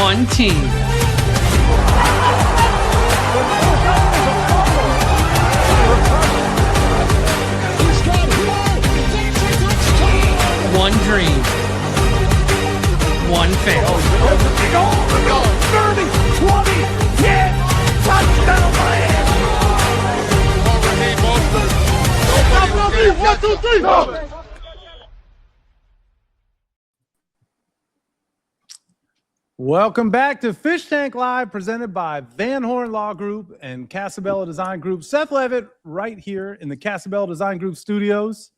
one team. One dream. One family. 30, 20, 10, touchdown Miami! 1, 2, 3, go! Welcome back to Fish Tank Live, presented by Van Horn Law Group and Casabella Design Group. Seth Levit right here in the Casabella Design Group studios,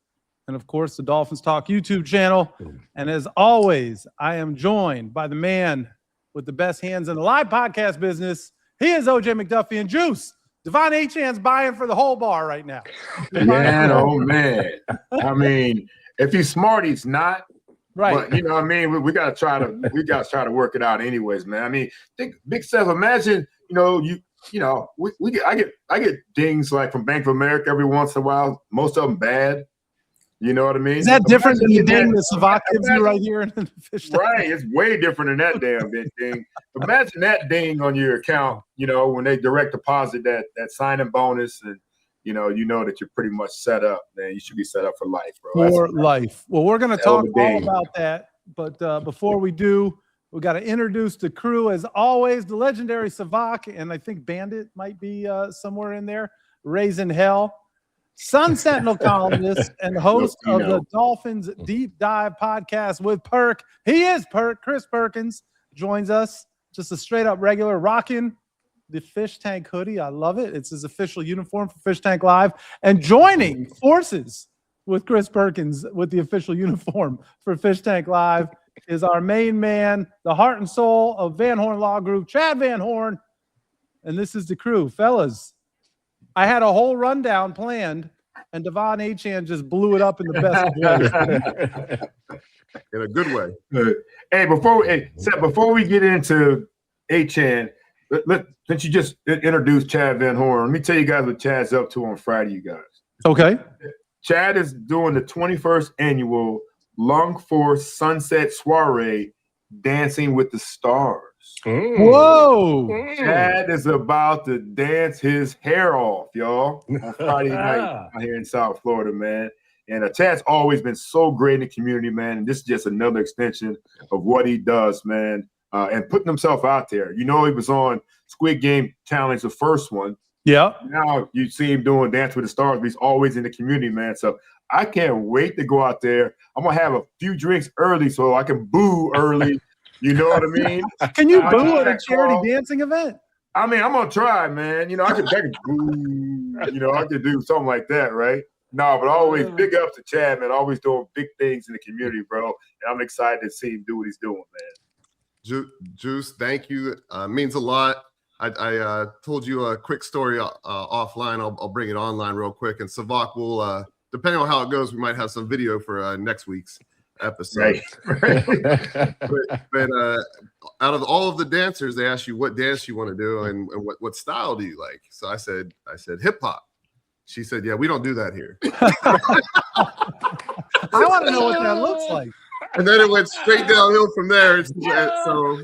and of course the Dolphins Talk YouTube channel. And as always, I am joined by the man with the best hands in the live podcast business. He is OJ McDuffie and Juice. De'Von Achane's buying for the whole bar right now. Man, oh man. I mean, if he's smart, he's not. Right. But you know what I mean? We gotta try to work it out anyways, man. I mean, think Big Seth, imagine, I get dings like from Bank of America every once in a while, most of them bad. You know what I mean? Is that different than the ding that Sevach gives you right here in the Fish Tank? Right, it's way different than that damn big ding. Imagine that ding on your account, when they direct deposit that signing bonus, and you know that you're pretty much set up, man. You should be set up for life, bro. For life. Well, we're going to talk all about that, but before we do, we got to introduce the crew. As always, the legendary Sevach, and I think Bandit might be somewhere in there, raising hell. Sun Sentinel columnist and host of the Dolphins Deep Dive podcast with Perk. He is Perk. Chris Perkins joins us. Just a straight up regular, rocking the Fish Tank hoodie. I love it. It's his official uniform for Fish Tank Live. And joining forces with Chris Perkins with the official uniform for Fish Tank Live is our main man, the heart and soul of Van Horn Law Group, Chad Van Horn. And this is the crew. Fellas, I had a whole rundown planned, and De'Von Achane just blew it up in the best way. In a good way. Hey, before we get into Achane, since you just introduced Chad Van Horn, let me tell you guys what Chad's up to on Friday, you guys. Okay. Chad is doing the 21st annual Longforest Sunset Soiree, Dancing with the Stars. Whoa! Chad is about to dance his hair off, y'all, on Friday night out here in South Florida, man. And Chad's always been so great in the community, man. And this is just another extension of what he does, man. And putting himself out there. He was on Squid Game Challenge, the first one. Yeah. Now you see him doing Dance with the Stars, but he's always in the community, man. So I can't wait to go out there. I'm going to have a few drinks early so I can boo early. You know what I mean? Can you boo at a charity dancing event? I mean, I'm going to try, man. I could boo. I could do something like that, right? No, but always big ups to Chad, man. Always doing big things in the community, bro. And I'm excited to see him do what he's doing, man. Juice, thank you. Means a lot. I told you a quick story offline. I'll bring it online real quick. And Sevach will, depending on how it goes, we might have some video for next week's episode. Right. but out of all of the dancers, they asked you what dance you want to do and what style do you like. So I said hip hop. She said, yeah, we don't do that here. I want to know what that looks like. And then it went straight downhill from there. So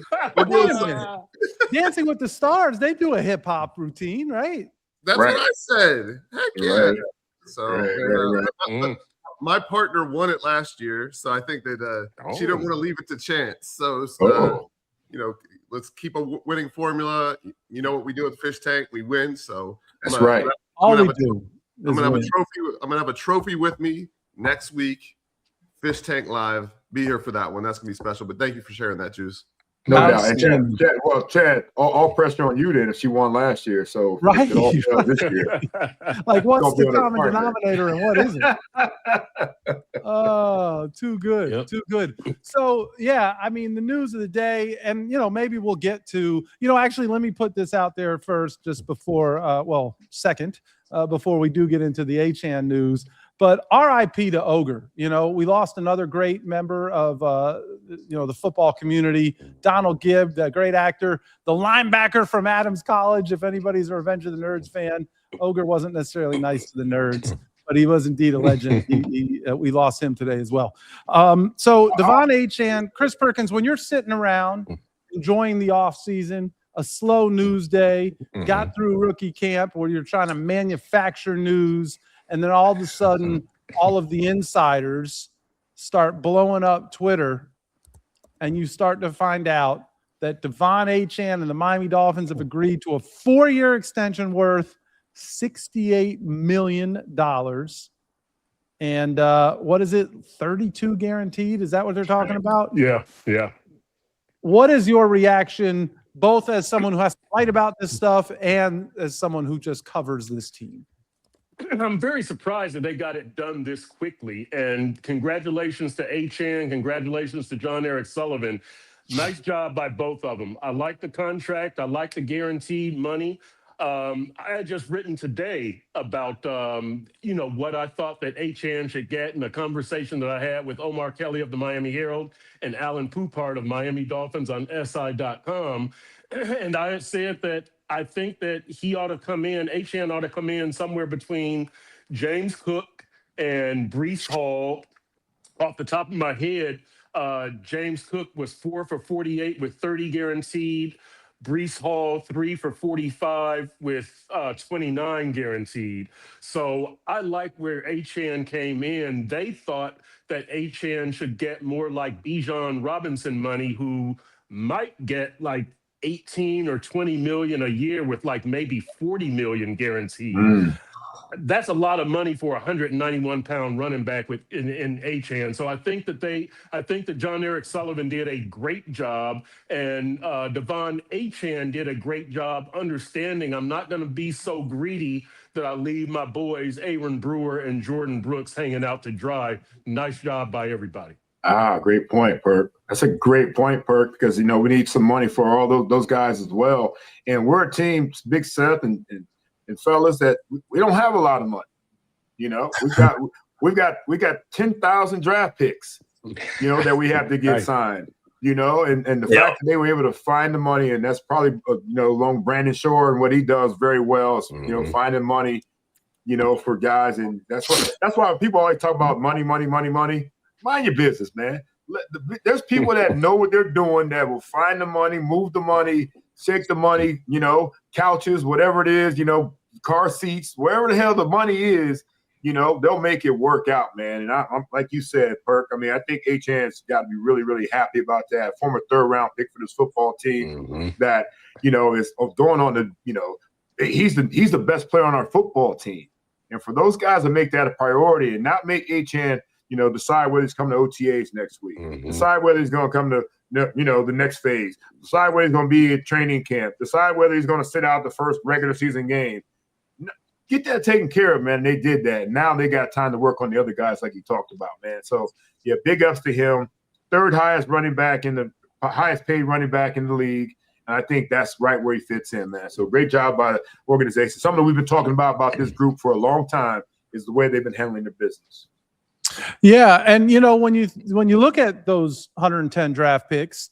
Dancing with the Stars, they do a hip hop routine, right? That's what I said. Heck yeah. Right. So my partner won it last year, so I think that she didn't want to leave it to chance. So let's keep a winning formula. You know what we do at the Fish Tank? We win. So that's right. All we do. I'm gonna have a trophy. I'm gonna have a trophy with me next week. Fish Tank Live. Be here for that one. That's gonna be special. But thank you for sharing that, Juice. No doubt. And Chad, all pressure on you then if she won last year. So right. This year. Like, what's the common denominator and what isn't? Oh, too good. Yep. Too good. So, yeah, I mean, the news of the day, and, maybe we'll get to, actually, let me put this out there first, just before, second, before we do get into the Achane news. But RIP to Ogre. We lost another great member of, the football community, Donald Gibb, the great actor, the linebacker from Adams College. If anybody's a Revenge of the Nerds fan, Ogre wasn't necessarily nice to the nerds, but he was indeed a legend. We lost him today as well. So De'Von Achane, Chris Perkins, when you're sitting around, enjoying the off season, a slow news day, got through rookie camp where you're trying to manufacture news, and then all of a sudden, all of the insiders start blowing up Twitter, and you start to find out that De'Von Achane and the Miami Dolphins have agreed to a 4-year extension worth $68 million. And what is it? 32 guaranteed? Is that what they're talking about? Yeah. What is your reaction, both as someone who has to fight about this stuff and as someone who just covers this team? I'm very surprised that they got it done this quickly. And congratulations to Achane. Congratulations to John Eric Sullivan. Nice job by both of them. I like the contract. I like the guaranteed money. I had just written today about, what I thought that Achane should get in a conversation that I had with Omar Kelly of the Miami Herald and Alan Poupart of Miami Dolphins on SI.com. And I had said that I think that Achane ought to come in somewhere between James Cook and Breece Hall. Off the top of my head, James Cook was 4 for 48 with 30 guaranteed. Breece Hall 3 for 45 with 29 guaranteed. So I like where Achane came in. They thought that Achane should get more like Bijan Robinson money, who might get like 18 or 20 million a year with like maybe 40 million guaranteed. That's a lot of money for a 191-pound running back in Achane. So I think that John Eric Sullivan did a great job, and De'Von Achane did a great job understanding I'm not going to be so greedy that I leave my boys Aaron Brewer and Jordan Brooks hanging out to dry. Nice job by everybody. Great point, Perk. That's a great point, Perk, because, we need some money for all those guys as well. And we're a team, Big Seth and fellas, that we don't have a lot of money. We've got 10,000 draft picks, that we have to get signed, and the fact that they were able to find the money, and that's probably, along Brandon Shore and what he does very well is, finding money, for guys. And that's why people always talk about money. Mind your business, man. There's people that know what they're doing that will find the money, move the money, shake the money, couches, whatever it is, car seats, wherever the hell the money is, they'll make it work out, man. And I'm like you said, Perk, I think Achane's got to be really, really happy about that. Former 3rd-round pick for this football team that, is going on to, he's the best player on our football team. And for those guys to make that a priority and not make Achane, decide whether he's coming to OTAs next week, decide whether he's going to come to, the next phase, decide whether he's going to be at training camp, decide whether he's going to sit out the first regular season game. Get that taken care of, man. They did that. Now they got time to work on the other guys like you talked about, man. So, yeah, big ups to him. 3rd highest paid running back in the league. And I think that's right where he fits in, man. So great job by the organization. Something we've been talking about this group for a long time is the way they've been handling their business. Yeah, and when you look at those 110 draft picks,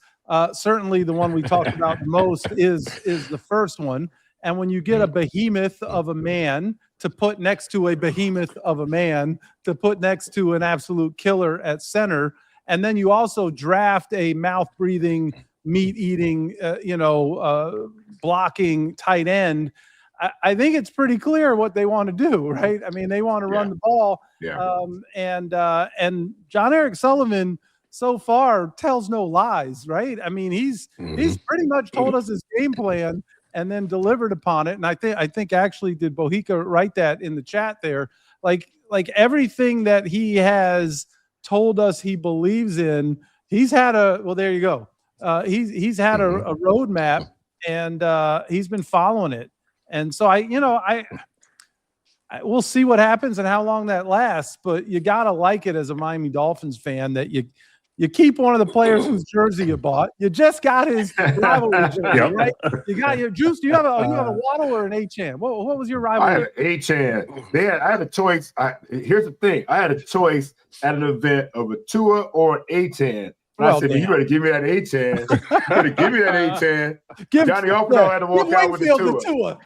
certainly the one we talked about most is the first one. And when you get a behemoth of a man to put next to a behemoth of a man to put next to an absolute killer at center, and then you also draft a mouth-breathing, meat-eating, blocking tight end, I think it's pretty clear what they want to do, right? They want to run the ball. Yeah. And John Eric Sullivan so far tells no lies, right? He's pretty much told us his game plan and then delivered upon it. And I think actually did Bohica write that in the chat there? Like everything that he has told us he believes in, he's had there you go. He's had a roadmap, and he's been following it. And so we'll see what happens and how long that lasts, but you got to like it as a Miami Dolphins fan that you keep one of the players whose jersey you bought. You just got his rivalry jersey, right? You got your Juice. Do you have a Waddle or an Achane? What was your rivalry? I had an Achane. I had a choice. Here's the thing. I had a choice at an event of a Tua or an Achane. I said, you better give me that Achane. You better give me that Achane. Johnny Alfredo had to walk out with the Tua.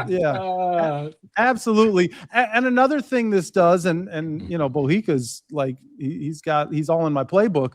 Yeah, absolutely. And another thing this does, and Bohica's like he's all in my playbook,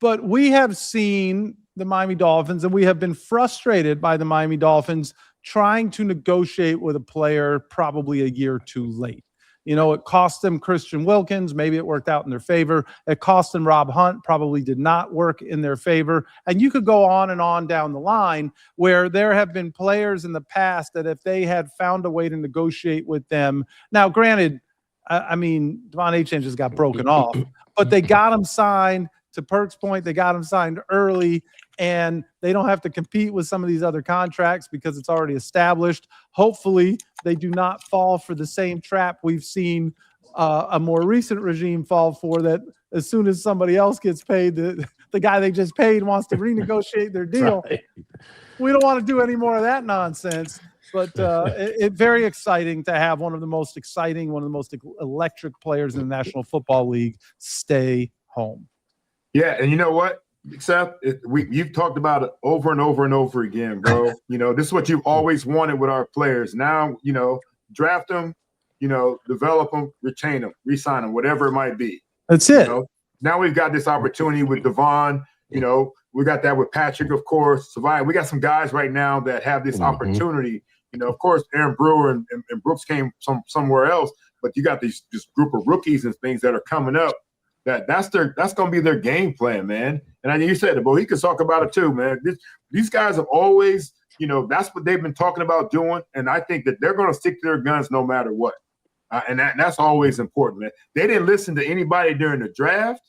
But we have seen the Miami Dolphins, and we have been frustrated by the Miami Dolphins trying to negotiate with a player probably a year too late. You know, it cost them Christian Wilkins. Maybe it worked out in their favor. It cost them Rob Hunt. Probably did not work in their favor. And you could go on and on down the line where there have been players in the past that if they had found a way to negotiate with them. Now, granted, I mean, De'Von Achane just got broken off, but they got him signed. To Perk's point, they got him signed early, and they don't have to compete with some of these other contracts because it's already established. Hopefully, they do not fall for the same trap we've seen a more recent regime fall for, that as soon as somebody else gets paid, the guy they just paid wants to renegotiate their deal. Right. We don't want to do any more of that nonsense. But it's very exciting to have one of the most electric players in the National Football League stay home. Yeah, and you know what, Seth? You've talked about it over and over and over again, bro. You know, this is what you've always wanted with our players. Now, you know, draft them, you know, develop them, retain them, re-sign them, whatever it might be. That's it. You know? Now we've got this opportunity with De'Von. You know, we got that with Patrick, of course. Savai. We got some guys right now that have this opportunity. You know, of course, Aaron Brewer and Brooks came somewhere else, but you got this group of rookies and things that are coming up. That's going to be their game plan, man. And you said it, but he could talk about it too, man. These guys have always, you know, that's what they've been talking about doing, and I think that they're going to stick to their guns no matter what. And that's always important, man. They didn't listen to anybody during the draft,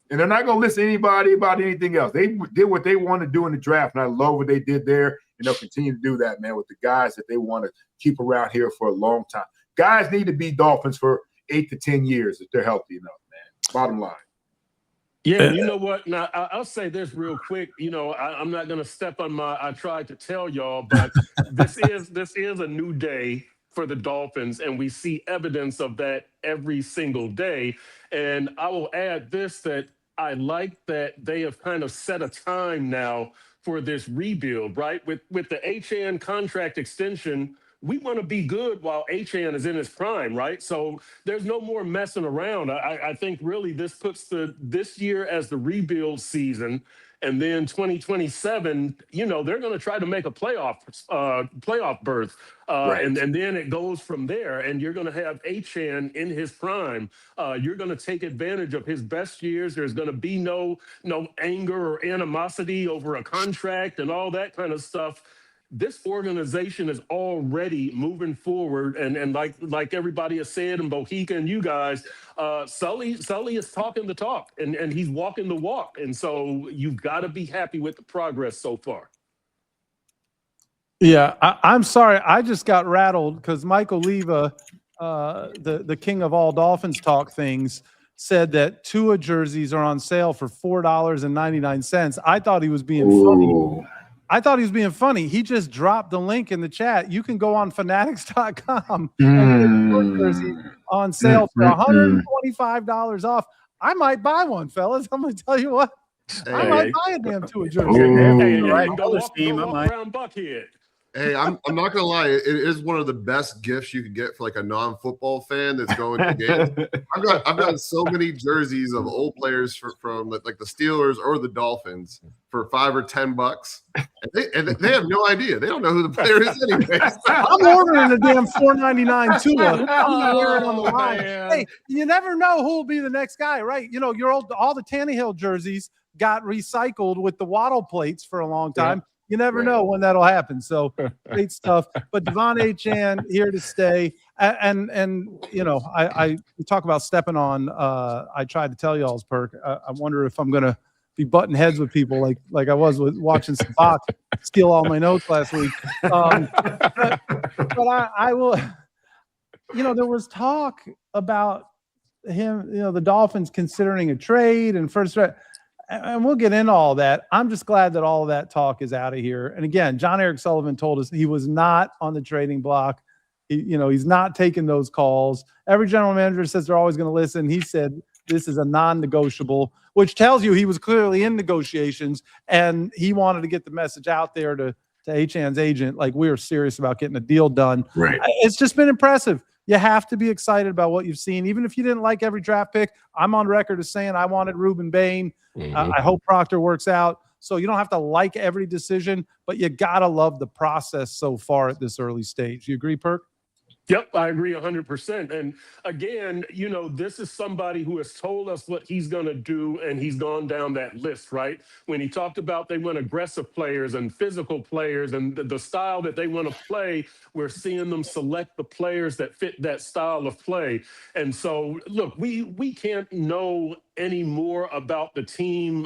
and they're not going to listen to anybody about anything else. They did what they want to do in the draft, and I love what they did there, and they'll continue to do that, man, with the guys that they want to keep around here for a long time. Guys need to be Dolphins for 8 to 10 years if they're healthy enough. Bottom line. Yeah, you know what? Now, I'll say this real quick. You know, I'm not going to step on I tried to tell y'all, but this is a new day for the Dolphins, and we see evidence of that every single day. And I will add this, that I like that they have kind of set a time now for this rebuild, right? With the Achane contract extension, we want to be good while Achane is in his prime, right? So there's no more messing around. I think really this puts this year as the rebuild season, and then 2027, you know, they're going to try to make a playoff berth, right. and then it goes from there. And you're going to have Achane in his prime. You're going to take advantage of his best years. There's going to be no anger or animosity over a contract and all that kind of stuff. This organization is already moving forward, and like everybody has said, and Bohica and you guys, Sully is talking the talk, and he's walking the walk, and so you've got to be happy with the progress so far. Yeah, I'm sorry, I just got rattled because Michael Leva, the king of all Dolphins talk things, said that Tua jerseys are on sale for $4.99. I thought he was being funny. He just dropped the link in the chat. You can go on fanatics.com and get a jersey on sale for $125 off. I might buy one, fellas. I'm going to tell you what. I might buy a damn Tua jersey. Go walk around Buckhead. Hey, I'm not gonna lie. It is one of the best gifts you could get for like a non-football fan that's going to games. I've got so many jerseys of old players from like the Steelers or the Dolphins for $5 or $10, and they have no idea. They don't know who the player is anyway. I'm ordering a damn $4.99 Tua. I'm gonna wear it on the line. Hey, you never know who will be the next guy, right? You know, all the Tannehill jerseys got recycled with the Waddle plates for a long time. Yeah. You never know when that'll happen. So great stuff. But De'Von Achane here to stay. And you know, we talk about stepping on. I tried to tell y'all's Perk. I wonder if I'm gonna be butting heads with people like I was with watching Sevach steal all my notes last week. But I will. You know, there was talk about him. You know, the Dolphins considering a trade and first. And we'll get into all that. I'm just glad that all of that talk is out of here. And again, John Eric Sullivan told us he was not on the trading block. He's not taking those calls. Every general manager says they're always going to listen. He said this is a non-negotiable, which tells you he was clearly in negotiations and he wanted to get the message out there to Achane's agent, like we are serious about getting a deal done. Right. It's just been impressive. you have to be excited about what you've seen. Even if you didn't like every draft pick, I'm on record as saying I wanted Reuben Bain. I hope Proctor works out. So you don't have to like every decision, but you got to love the process so far at this early stage. You agree, Perk? Yep, I agree 100%. And again, this is somebody who has told us what he's going to do, and he's gone down that list, right? When he talked about they want aggressive players and physical players and the style that they want to play, we're seeing them select the players that fit that style of play. And so, look, we can't know any more about the team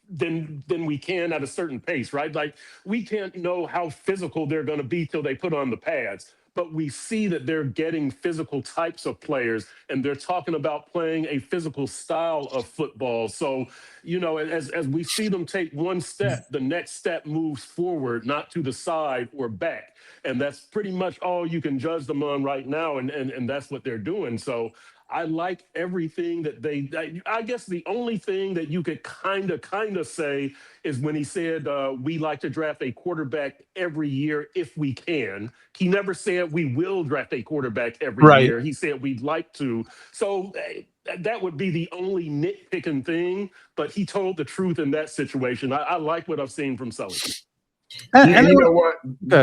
than we can at a certain pace, right? Like, we can't know how physical they're going to be till they put on the pads. But we see that they're getting physical types of players, and they're talking about playing a physical style of football. So, as we see them take one step, the next step moves forward, not to the side or back. And that's pretty much all you can judge them on right now, and that's what they're doing. So I like everything that I guess the only thing that you could kind of say is when he said, we like to draft a quarterback every year if we can. He never said we will draft a quarterback every year. He said we'd like to. So that would be the only nitpicking thing, but he told the truth in that situation. I like what I've seen from Sully. And you know what?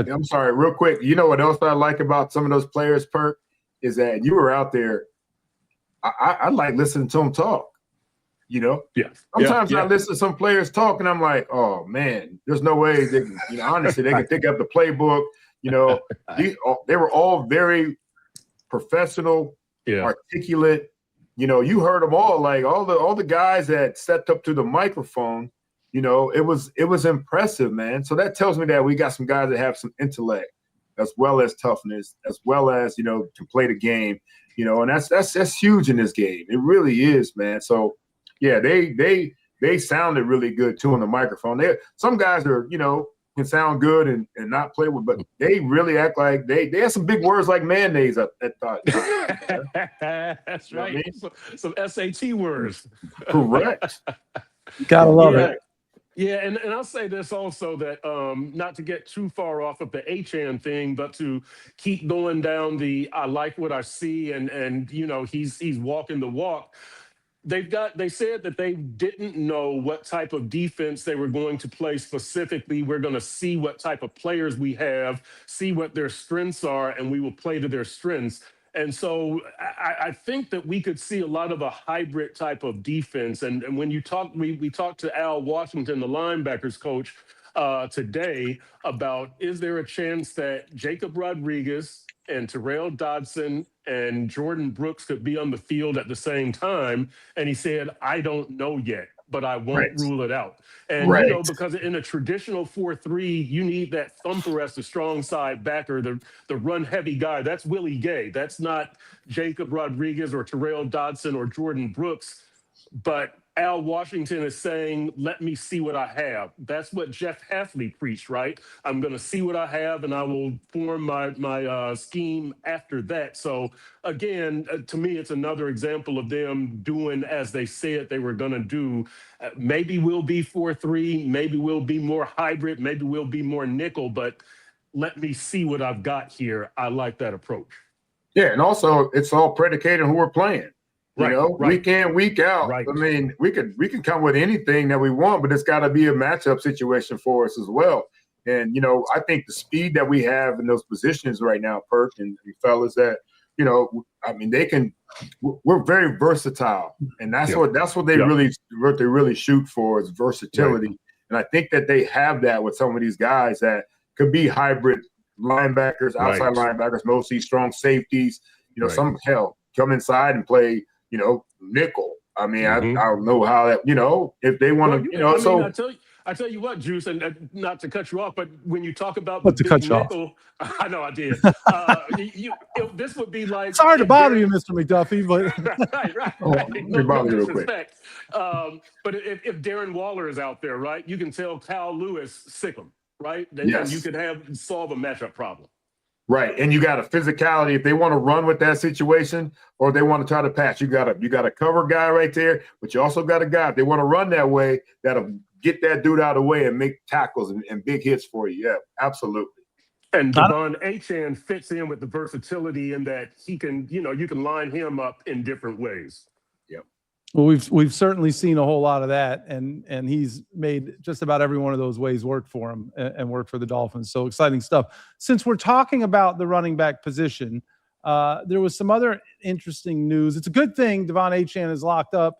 I'm sorry, real quick. You know what else I like about some of those players, Perk, is that you were out there. I like listening to them talk, Sometimes I listen to some players talk, and I'm like, oh, man, there's no way they can, honestly, they can pick up the playbook. They were all very professional, articulate. You heard them all, like all the guys that stepped up to the microphone, it was impressive, man. So that tells me that we got some guys that have some intellect as well as toughness, as well as, can play the game. And that's huge in this game. It really is, man. So, yeah, they sounded really good too on the microphone. Some guys are, can sound good and not play with, but they really act like they have some big words like mayonnaise at thought. That's right. I mean? Some SAT words. Correct. Gotta love it. Yeah, and I'll say this also, that not to get too far off of the Achane thing, but to keep going down I like what I see, and he's walking the walk. They said that they didn't know what type of defense they were going to play specifically. We're going to see what type of players we have, see what their strengths are, and we will play to their strengths. And so I think that we could see a lot of a hybrid type of defense. And when you talk, we talked to Al Washington, the linebackers coach, today about, is there a chance that Jacob Rodriguez and Terrell Dodson and Jordan Brooks could be on the field at the same time? And he said, I don't know yet, but I won't rule it out. And, because in a traditional 4-3, you need that thumper as the strong side backer, the run-heavy guy. That's Willie Gay. That's not Jacob Rodriguez or Terrell Dodson or Jordan Brooks. But Al Washington is saying, let me see what I have. That's what Jeff Hafley preached, right? I'm going to see what I have, and I will form my scheme after that. So, again, to me, it's another example of them doing as they said they were going to do. Maybe we'll be 4-3. Maybe we'll be more hybrid. Maybe we'll be more nickel. But let me see what I've got here. I like that approach. Yeah, and also it's all predicated on who we're playing. Week in, week out. Right. I mean, we can come with anything that we want, but it's got to be a matchup situation for us as well. And, I think the speed that we have in those positions right now, Perk and fellas, that, we're very versatile. And that's what they really shoot for, is versatility. Right. And I think that they have that with some of these guys that could be hybrid linebackers, outside linebackers, mostly strong safeties, some come inside and play, nickel. I mean, I don't know how that, if they want to, I tell you what, Juice, and not to cut you off, but when you talk about the big nickel, I know I did. This would be like, sorry to bother you, Mr. McDuffie, but right. No bother real quick. But if Darren Waller is out there, right, you can tell Kyle Lewis sick him, right? Yes. And you could solve a matchup problem. Right, and you got a physicality. If they want to run with that situation, or they want to try to pass, you got a cover guy right there, but you also got a guy, if they want to run that way, that'll get that dude out of the way and make tackles and big hits for you. Yeah, absolutely. And De'Von Achane fits in with the versatility in that he can, you can line him up in different ways. Yep. Well, we've certainly seen a whole lot of that, and he's made just about every one of those ways work for him and work for the Dolphins. So exciting stuff. Since we're talking about the running back position, there was some other interesting news. It's a good thing De'Von Achane is locked up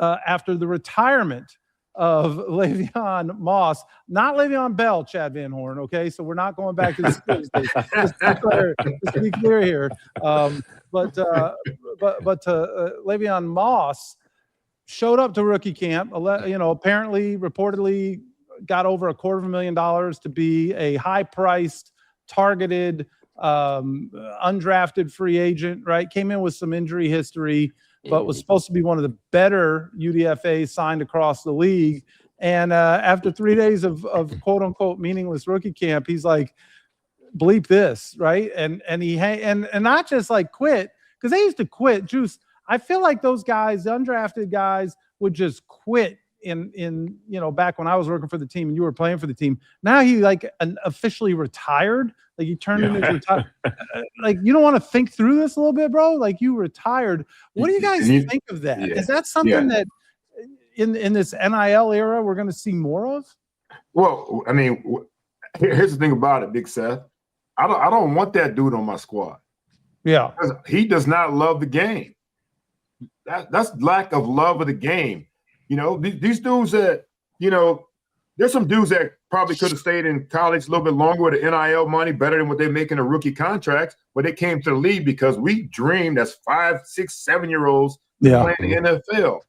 after the retirement of Le'Veon Moss, not Le'Veon Bell, Chad Van Horn. Okay, so we're not going back to the Steelers days. Just to be clear here. But Le'Veon Moss showed up to rookie camp. Apparently, reportedly, got over $250,000 to be a high-priced, targeted, undrafted free agent. Right, came in with some injury history, but was supposed to be one of the better UDFAs signed across the league. And after 3 days of quote unquote meaningless rookie camp, he's like, bleep this, right? And not just like quit, because they used to quit. Juice, I feel like those guys, the undrafted guys, would just quit in back when I was working for the team and you were playing for the team. Now he officially retired. Like he turned into retired. Like you don't want to think through this a little bit, bro? Like you retired. What do you guys think of that? Is that something that in this NIL era we're going to see more of? Well, I mean, here's the thing about it, Big Seth. I don't want that dude on my squad. Yeah, he does not love the game. That's lack of love of the game. These dudes that, there's some dudes that probably could have stayed in college a little bit longer with the NIL money, better than what they make in a rookie contracts, but they came to the league because we dreamed as 5, 6, 7-year-olds playing the NFL.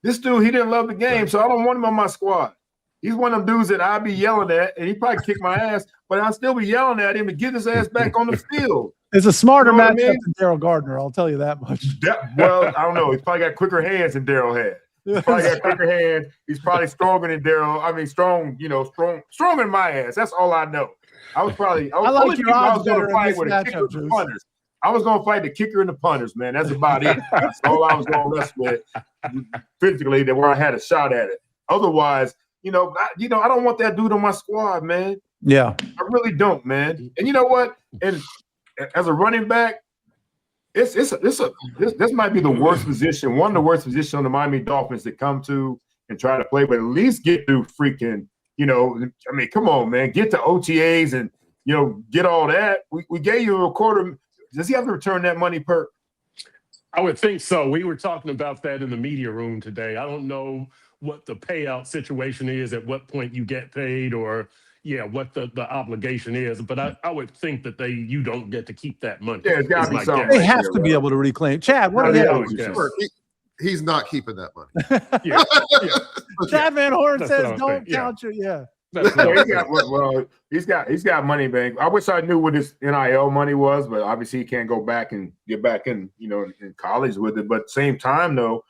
This dude, he didn't love the game, so I don't want him on my squad. He's one of them dudes that I'll be yelling at, and he probably kick my ass, but I'll still be yelling at him and get his ass back on the field. It's a smarter matchup than Daryl Gardner, I'll tell you that much. Well, I don't know. He's probably got quicker hands than Daryl had. He's probably got quicker hands. He's probably stronger than Daryl. I mean, stronger than my ass. That's all I know. I was going to fight with a kicker and the punters. I was going to fight the kicker and the punters, man. That's about it. That's all I was going to mess with physically, where I had a shot at it. Otherwise, I don't want that dude on my squad, man. Yeah. I really don't, man. And you know what? And as a running back, this might be the worst position, one of the worst positions on the Miami Dolphins to come to and try to play, but at least get through freaking, come on, man, get to OTAs and, get all that. We gave you a quarter. Does he have to return that money, Perk? I would think so. We were talking about that in the media room today. I don't know what the payout situation is, at what point you get paid, or what the obligation is, but I would think that you don't get to keep that money. Yeah, it's got to be something. They have to be able to reclaim. Chad, what do you He's not keeping that money. Chad Van Horn says don't count you. Yeah. He's got money bank. I wish I knew what his NIL money was, but obviously he can't go back and get back in college with it. But at the same time, though,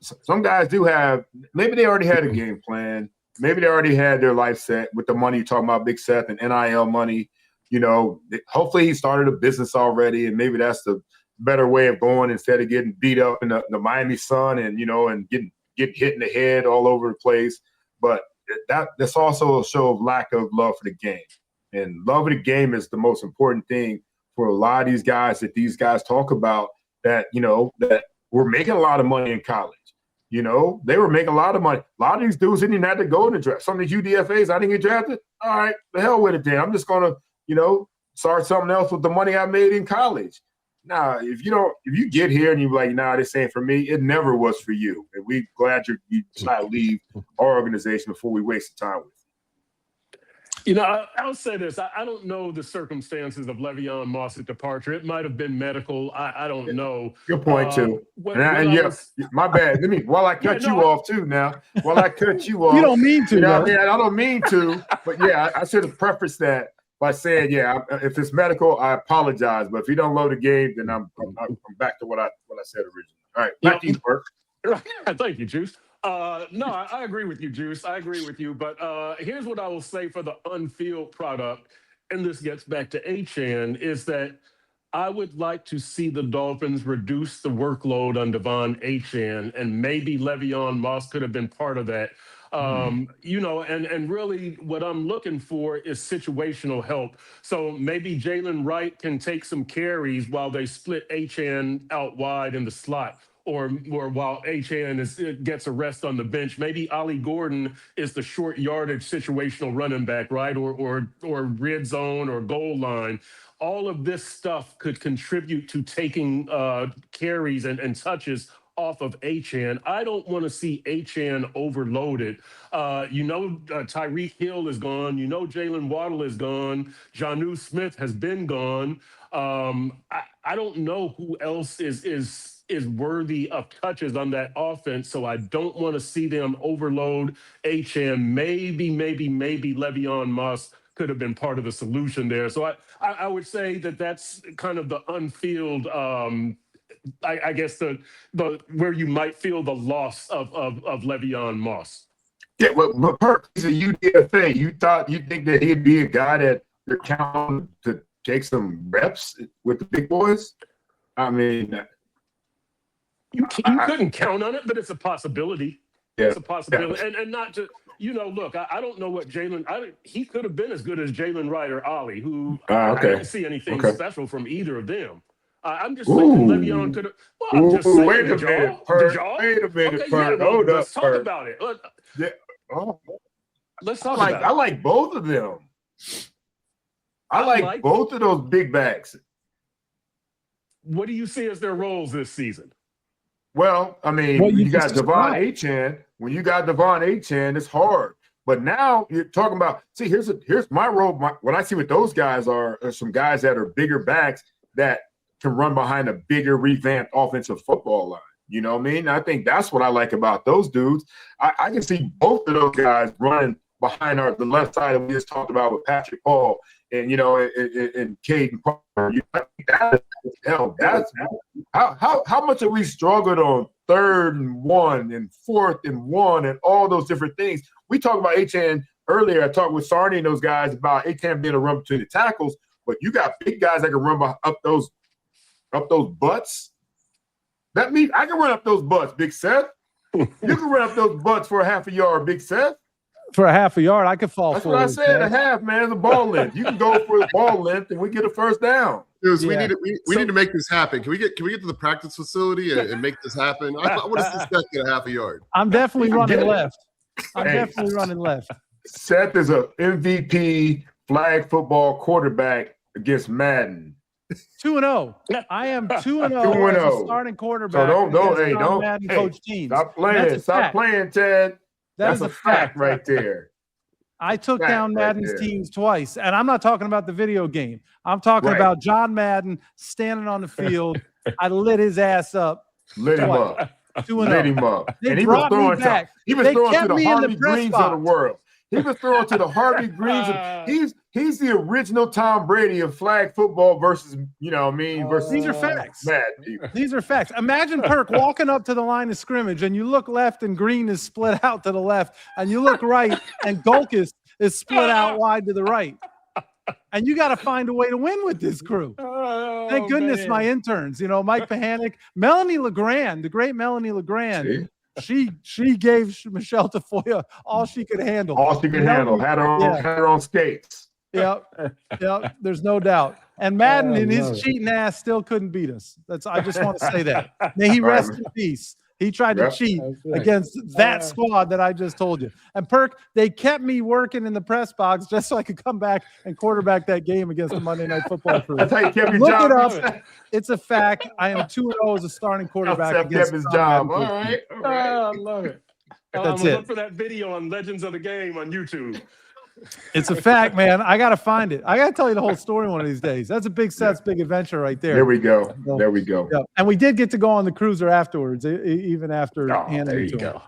some guys do have, maybe they already had a game plan. Maybe they already had their life set with the money you're talking about, Big Seth, and NIL money. Hopefully he started a business already, and maybe that's the better way of going instead of getting beat up in the Miami sun and and getting hit in the head all over the place. But that's also a show of lack of love for the game. And love of the game is the most important thing for a lot of these guys that these guys talk about that we're making a lot of money in college. They were making a lot of money. A lot of these dudes didn't even have to go in the draft. Some of these UDFAs, I didn't get drafted. All right, the hell with it then. I'm just going to, start something else with the money I made in college. Now, if you get here and you're like, nah, this ain't for me, it never was for you. And we're glad you try to leave our organization before we waste the time with you. I'll say this. I don't know the circumstances of Le'Veon Moss's departure. It might have been medical. I don't know. Good point, too. My bad. While I cut you off, too, now. While I cut you off. You don't mean to. I don't mean to. But, I should have prefaced that by saying, if it's medical, I apologize. But if you don't load the game, then I'm back to what I said originally. All right. Back to you, Bert. Thank you, Juice. No, I agree with you, Juice. I agree with you. But here's what I will say for the on-field product, and this gets back to Achane, is that I would like to see the Dolphins reduce the workload on De'Von Achane, and maybe Le'Veon Moss could have been part of that. And really what I'm looking for is situational help. So maybe Jalen Wright can take some carries while they split Achane out wide in the slot. Or while Achane gets a rest on the bench, maybe Ollie Gordon is the short yardage situational running back, right? Or red zone or goal line. All of this stuff could contribute to taking carries and touches off of Achane. I don't want to see Achane overloaded. Tyreek Hill is gone. Jalen Waddle is gone. Jonnu Smith has been gone. I don't know who else is worthy of touches on that offense, so I don't want to see them overload Achane. Maybe Le'Veon Moss could have been part of the solution there. So I would say that's kind of the unfilled, I guess the where you might feel the loss of Le'Veon Moss. Yeah, but Perkins, you did a thing. You think that he'd be a guy that you're counting to take some reps with the big boys? I mean, you couldn't count on it, but it's a possibility. Yeah, it's a possibility, and not to look. I don't know what he could have been as good as Jalen Wright or Ollie, who I didn't see anything special from either of them. I'm just saying Le'Veon could have. Well, I'm just saying. Wait a minute, Perk. Wait a minute, Perk. Hold up, let's talk about it. Let's talk about it. I like both of them. I like both of those big backs. What do you see as their roles this season? Well, I mean, when you got De'Von Achane, it's hard. But now you're talking about. See, here's my role. What I see with those guys are some guys that are bigger backs that can run behind a bigger, revamped offensive football line. You know what I mean? I think that's what I like about those dudes. I can see both of those guys running behind the left side that we just talked about with Patrick Paul and and Caden Parker. That's how much have we struggled on 3rd and 1 and 4th and 1 and all those different things. We talked about Achane earlier. I talked with Sarney and those guys about Achane being a run between the tackles, but you got big guys that can run up those butts. That means I can run up those butts, Big Seth. You can run up those butts for a half a yard, Big Seth. For a half a yard, I could fall That's forward. That's what I said, a half, man. It's a ball length. You can go for the ball length, and we get a first down. Dudes, we need to make this happen. Can we get to the practice facility and make this happen? I want to see Seth get a half a yard. I'm definitely running left. Definitely running left. Seth is a MVP flag football quarterback against Madden. 2-0. I am 2-0 as a starting quarterback. So don't Madden coach teams. Stop playing, Ted. That's a fact right there. I took down Madden's teams twice, and I'm not talking about the video game. I'm talking about John Madden standing on the field. I lit his ass up. Lit him up. 2-0. Lit him up. And he was throwing to the Harvey Greens of the world. He was throwing to the Harvey Greens. He's the original Tom Brady of flag football versus, versus these are facts. Mad people. These are facts. Imagine Perk walking up to the line of scrimmage and you look left and Green is split out to the left, and you look right and Golkus is split out wide to the right. And you got to find a way to win with this crew. Thank goodness my interns, Mike Pahanic, Melanie LeGrand, the great Melanie LeGrand. She gave Michelle Tafoya all she could handle. All she could handle. Had her on skates. Yep. There's no doubt. And Madden in his cheating ass still couldn't beat us. I just want to say that. May he rest in peace. He tried to cheat against that squad that I just told you. And Perk, they kept me working in the press box just so I could come back and quarterback that game against the Monday Night Football crew. That's how you kept your Look job. it up. It's a fact. I am 2-0 as a starting quarterback against his job. All right. I love it. That's I'm it. look for that video on Legends of the Game on YouTube. It's a fact, man. I got to find it. I got to tell you the whole story one of these days. That's a big Seth's big adventure right there. There we go. There we go. Yeah. And we did get to go on the cruiser afterwards, even after there you go.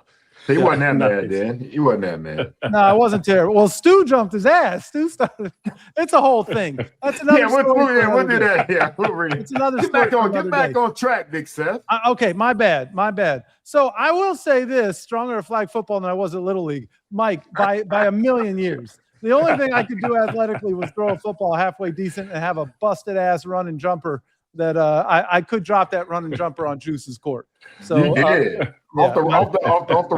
So he wasn't that mad, Dan. He wasn't that mad. No, I wasn't terrible. Well, Stu jumped his ass. Stu started. It's a whole thing. That's another story. We'll do that. Yeah, it's another story. Get back day. on track, Big Seth. Okay, my bad. So I will say this: stronger at flag football than I was at Little League, Mike, by a million years. The only thing I could do athletically was throw a football halfway decent and have a busted ass running jumper that I could drop that running jumper on Juice's court. So you did. Off the wrong leg. Off the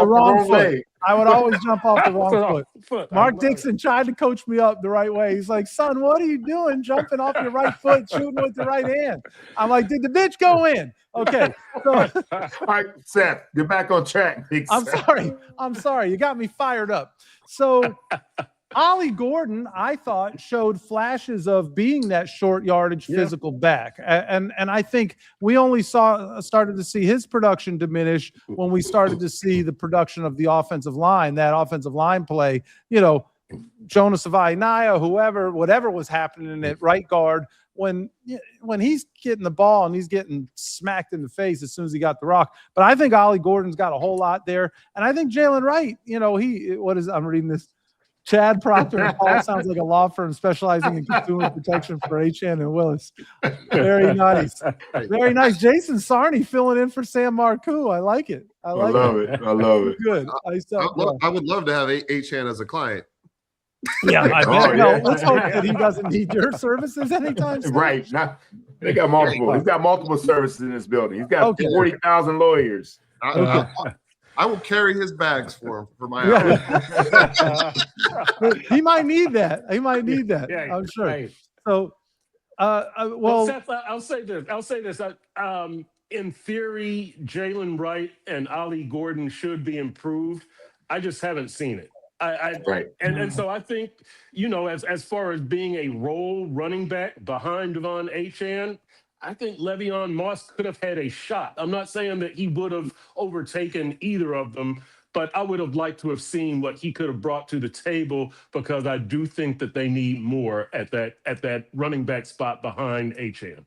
wrong leg. I would always jump off the wrong foot. Mark Dixon tried to coach me up the right way. He's like, son, what are you doing? Jumping off your right foot, shooting with the right hand. I'm like, did the bitch go in? Okay. So, all right, Seth, get back on track. I'm sorry. You got me fired up. So Ollie Gordon, I thought, showed flashes of being that short yardage physical back. And I think we only started to see his production diminish when we started to see the production of the offensive line, that offensive line play, Jonas Savaiinaea, whatever was happening at right guard, when he's getting the ball and he's getting smacked in the face as soon as he got the rock. But I think Ollie Gordon's got a whole lot there. And I think Jalen Wright, I'm reading this. Chad Proctor and Paul sounds like a law firm specializing in consumer protection for Achane and Willis. Very nice. Very nice. Jason Sarney filling in for Sam Marcoux. I like it. I love it. Good. I would love to have Achane as a client. Yeah, I bet. No, let's hope that he doesn't need your services anytime soon. Right. They got multiple. He's got multiple services in this building. He's got 40,000 lawyers. I will carry his bags for him for my He might need that. Yeah, I'm sure. Right. So, well, Seth, I'll say this. In theory, Jalen Wright and Ollie Gordon should be improved. I just haven't seen it. Right. And so I think, as far as being a role running back behind De'Von Achane, I think Le'Veon Moss could have had a shot. I'm not saying that he would have overtaken either of them, but I would have liked to have seen what he could have brought to the table, because I do think that they need more at that running back spot behind Achane.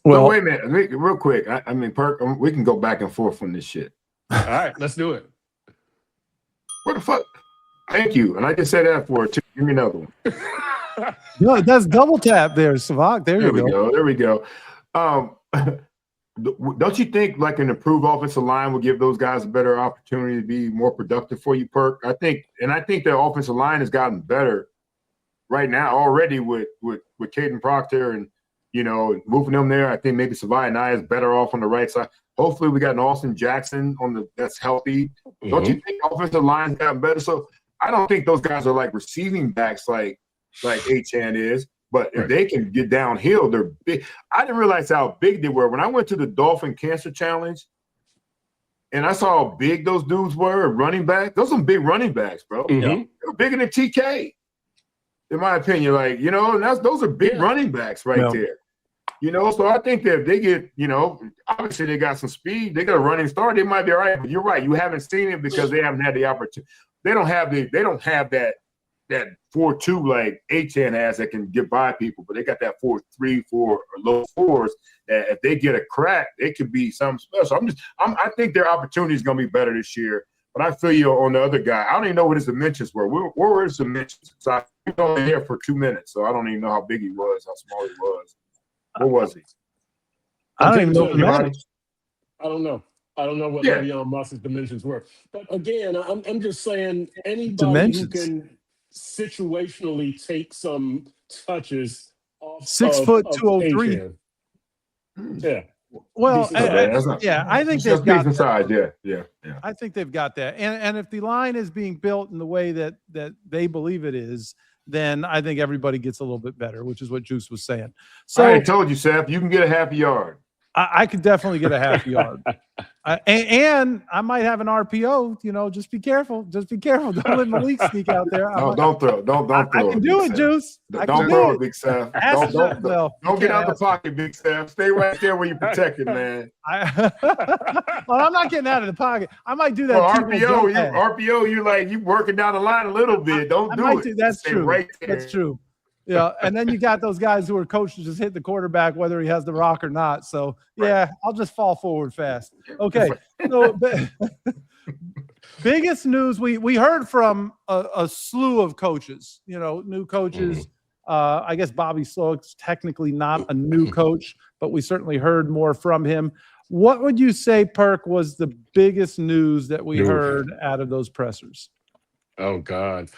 Well, wait a minute, real quick. I mean, Perk, we can go back and forth on this shit. All right, let's do it. What the fuck? Thank you. And I just said that for two. Give me another one. No, that's double tap there, Sevach. There we go. There we go. Don't you think like an improved offensive line would give those guys a better opportunity to be more productive for you, Perk? I think the offensive line has gotten better right now already with Caden Proctor and moving them there. I think maybe Savaiinaea is better off on the right side. Hopefully we got an Austin Jackson that's healthy. Mm-hmm. Don't you think offensive line's gotten better? So I don't think those guys are like receiving backs like Achane is, but if they can get downhill, they're big. I didn't realize how big they were. When I went to the Dolphin Cancer Challenge and I saw how big those dudes were, running back, those are some big running backs, bro. Mm-hmm. They're bigger than TK, in my opinion. And those are big running backs there. So I think that if they get, obviously they got some speed, they got a running start, they might be all right. But you're right, you haven't seen it because they haven't had the opportunity. They don't have that 4.2 like Achane has that can get by people, but they got that 4.3, 4 or low 4s that if they get a crack, they could be something special. I think their opportunity is going to be better this year. But I feel you on the other guy. I don't even know what his dimensions were. Where were his dimensions? So I was only here for 2 minutes, so I don't even know how big he was, how small he was. What was he? I don't even know what dimensions. I don't know. I don't know what Le'Veon Moss's dimensions were. But again, I'm just saying anybody who can situationally take some touches off 6 foot 203. Yeah. Well, I think they've got that. Size. Yeah. I think they've got that. And if the line is being built in the way that they believe it is, then I think everybody gets a little bit better, which is what Juice was saying. So I told you, Seth, you can get a half a yard. I could definitely get a half yard. And I might have an RPO, just be careful. Just be careful. Don't let Malik sneak out there. No, don't throw. Don't throw. I can do it, Juice. Don't throw it, Big Seth. Don't get out the pocket, Big Seth. Stay right there where you're protected, man. Well, I'm not getting out of the pocket. I might do that. Well, RPO, you working down the line a little bit. Don't do it. That's true. Right there. That's true. Yeah, and then you got those guys who are coached to just hit the quarterback whether he has the rock or not. So, I'll just fall forward fast. Okay, so biggest news, we heard from a slew of coaches, new coaches. I guess Bobby Slowick's technically not a new coach, but we certainly heard more from him. What would you say, Perk, was the biggest news that we heard out of those pressers? Oh God.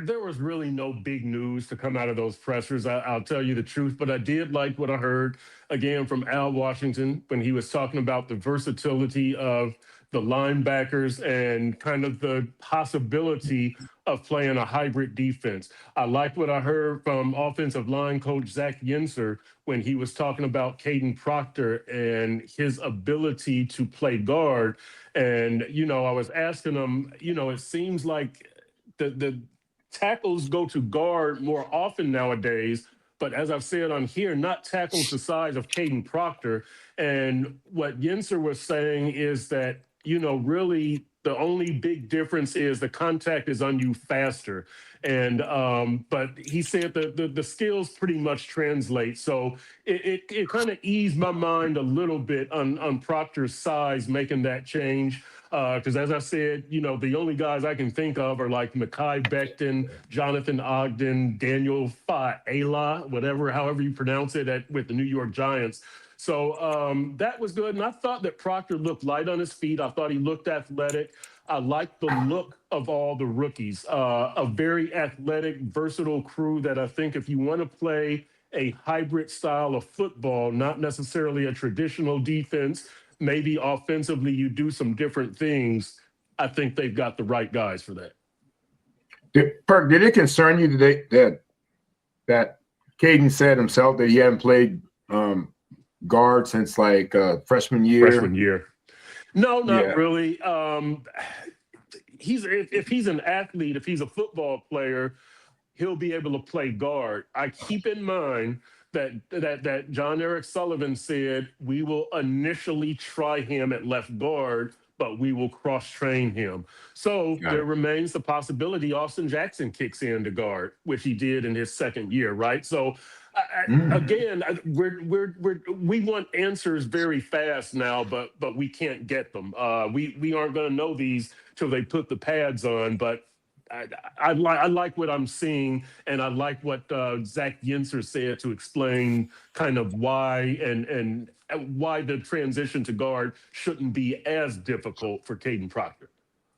There was really no big news to come out of those pressers. I'll tell you the truth, but I did like what I heard again from Al Washington when he was talking about the versatility of the linebackers and kind of the possibility of playing a hybrid defense. I liked what I heard from offensive line coach Zach Yenser when he was talking about Caden Proctor and his ability to play guard. And, I was asking him, it seems like the tackles go to guard more often nowadays. But as I've said on here, not tackles the size of Caden Proctor. And what Yenser was saying is that, really the only big difference is the contact is on you faster. And but he said the skills pretty much translate. So it kind of eased my mind a little bit on Proctor's size, making that change. Because as I said, the only guys I can think of are like Mekhi Becton, Jonathan Ogden, Daniel Fa'ala, however you pronounce it, with the New York Giants. So that was good. And I thought that Proctor looked light on his feet. I thought he looked athletic. I liked the look of all the rookies. A very athletic, versatile crew that I think if you want to play a hybrid style of football, not necessarily a traditional defense, maybe offensively you do some different things, I think they've got the right guys for that. Did it concern you today that Caden said himself that he hadn't played guard since like freshman year? No, not really. If he's an athlete, if he's a football player, he'll be able to play guard. I keep in mind that John Eric Sullivan said we will initially try him at left guard, but we will cross-train him. So there remains the possibility Austin Jackson kicks in to guard, which he did in his second year, right? So again, we want answers very fast now, but we can't get them. We aren't going to know these till they put the pads on. But I like what I'm seeing, and I like what Zach Yenser said to explain kind of why and why the transition to guard shouldn't be as difficult for Caden Proctor.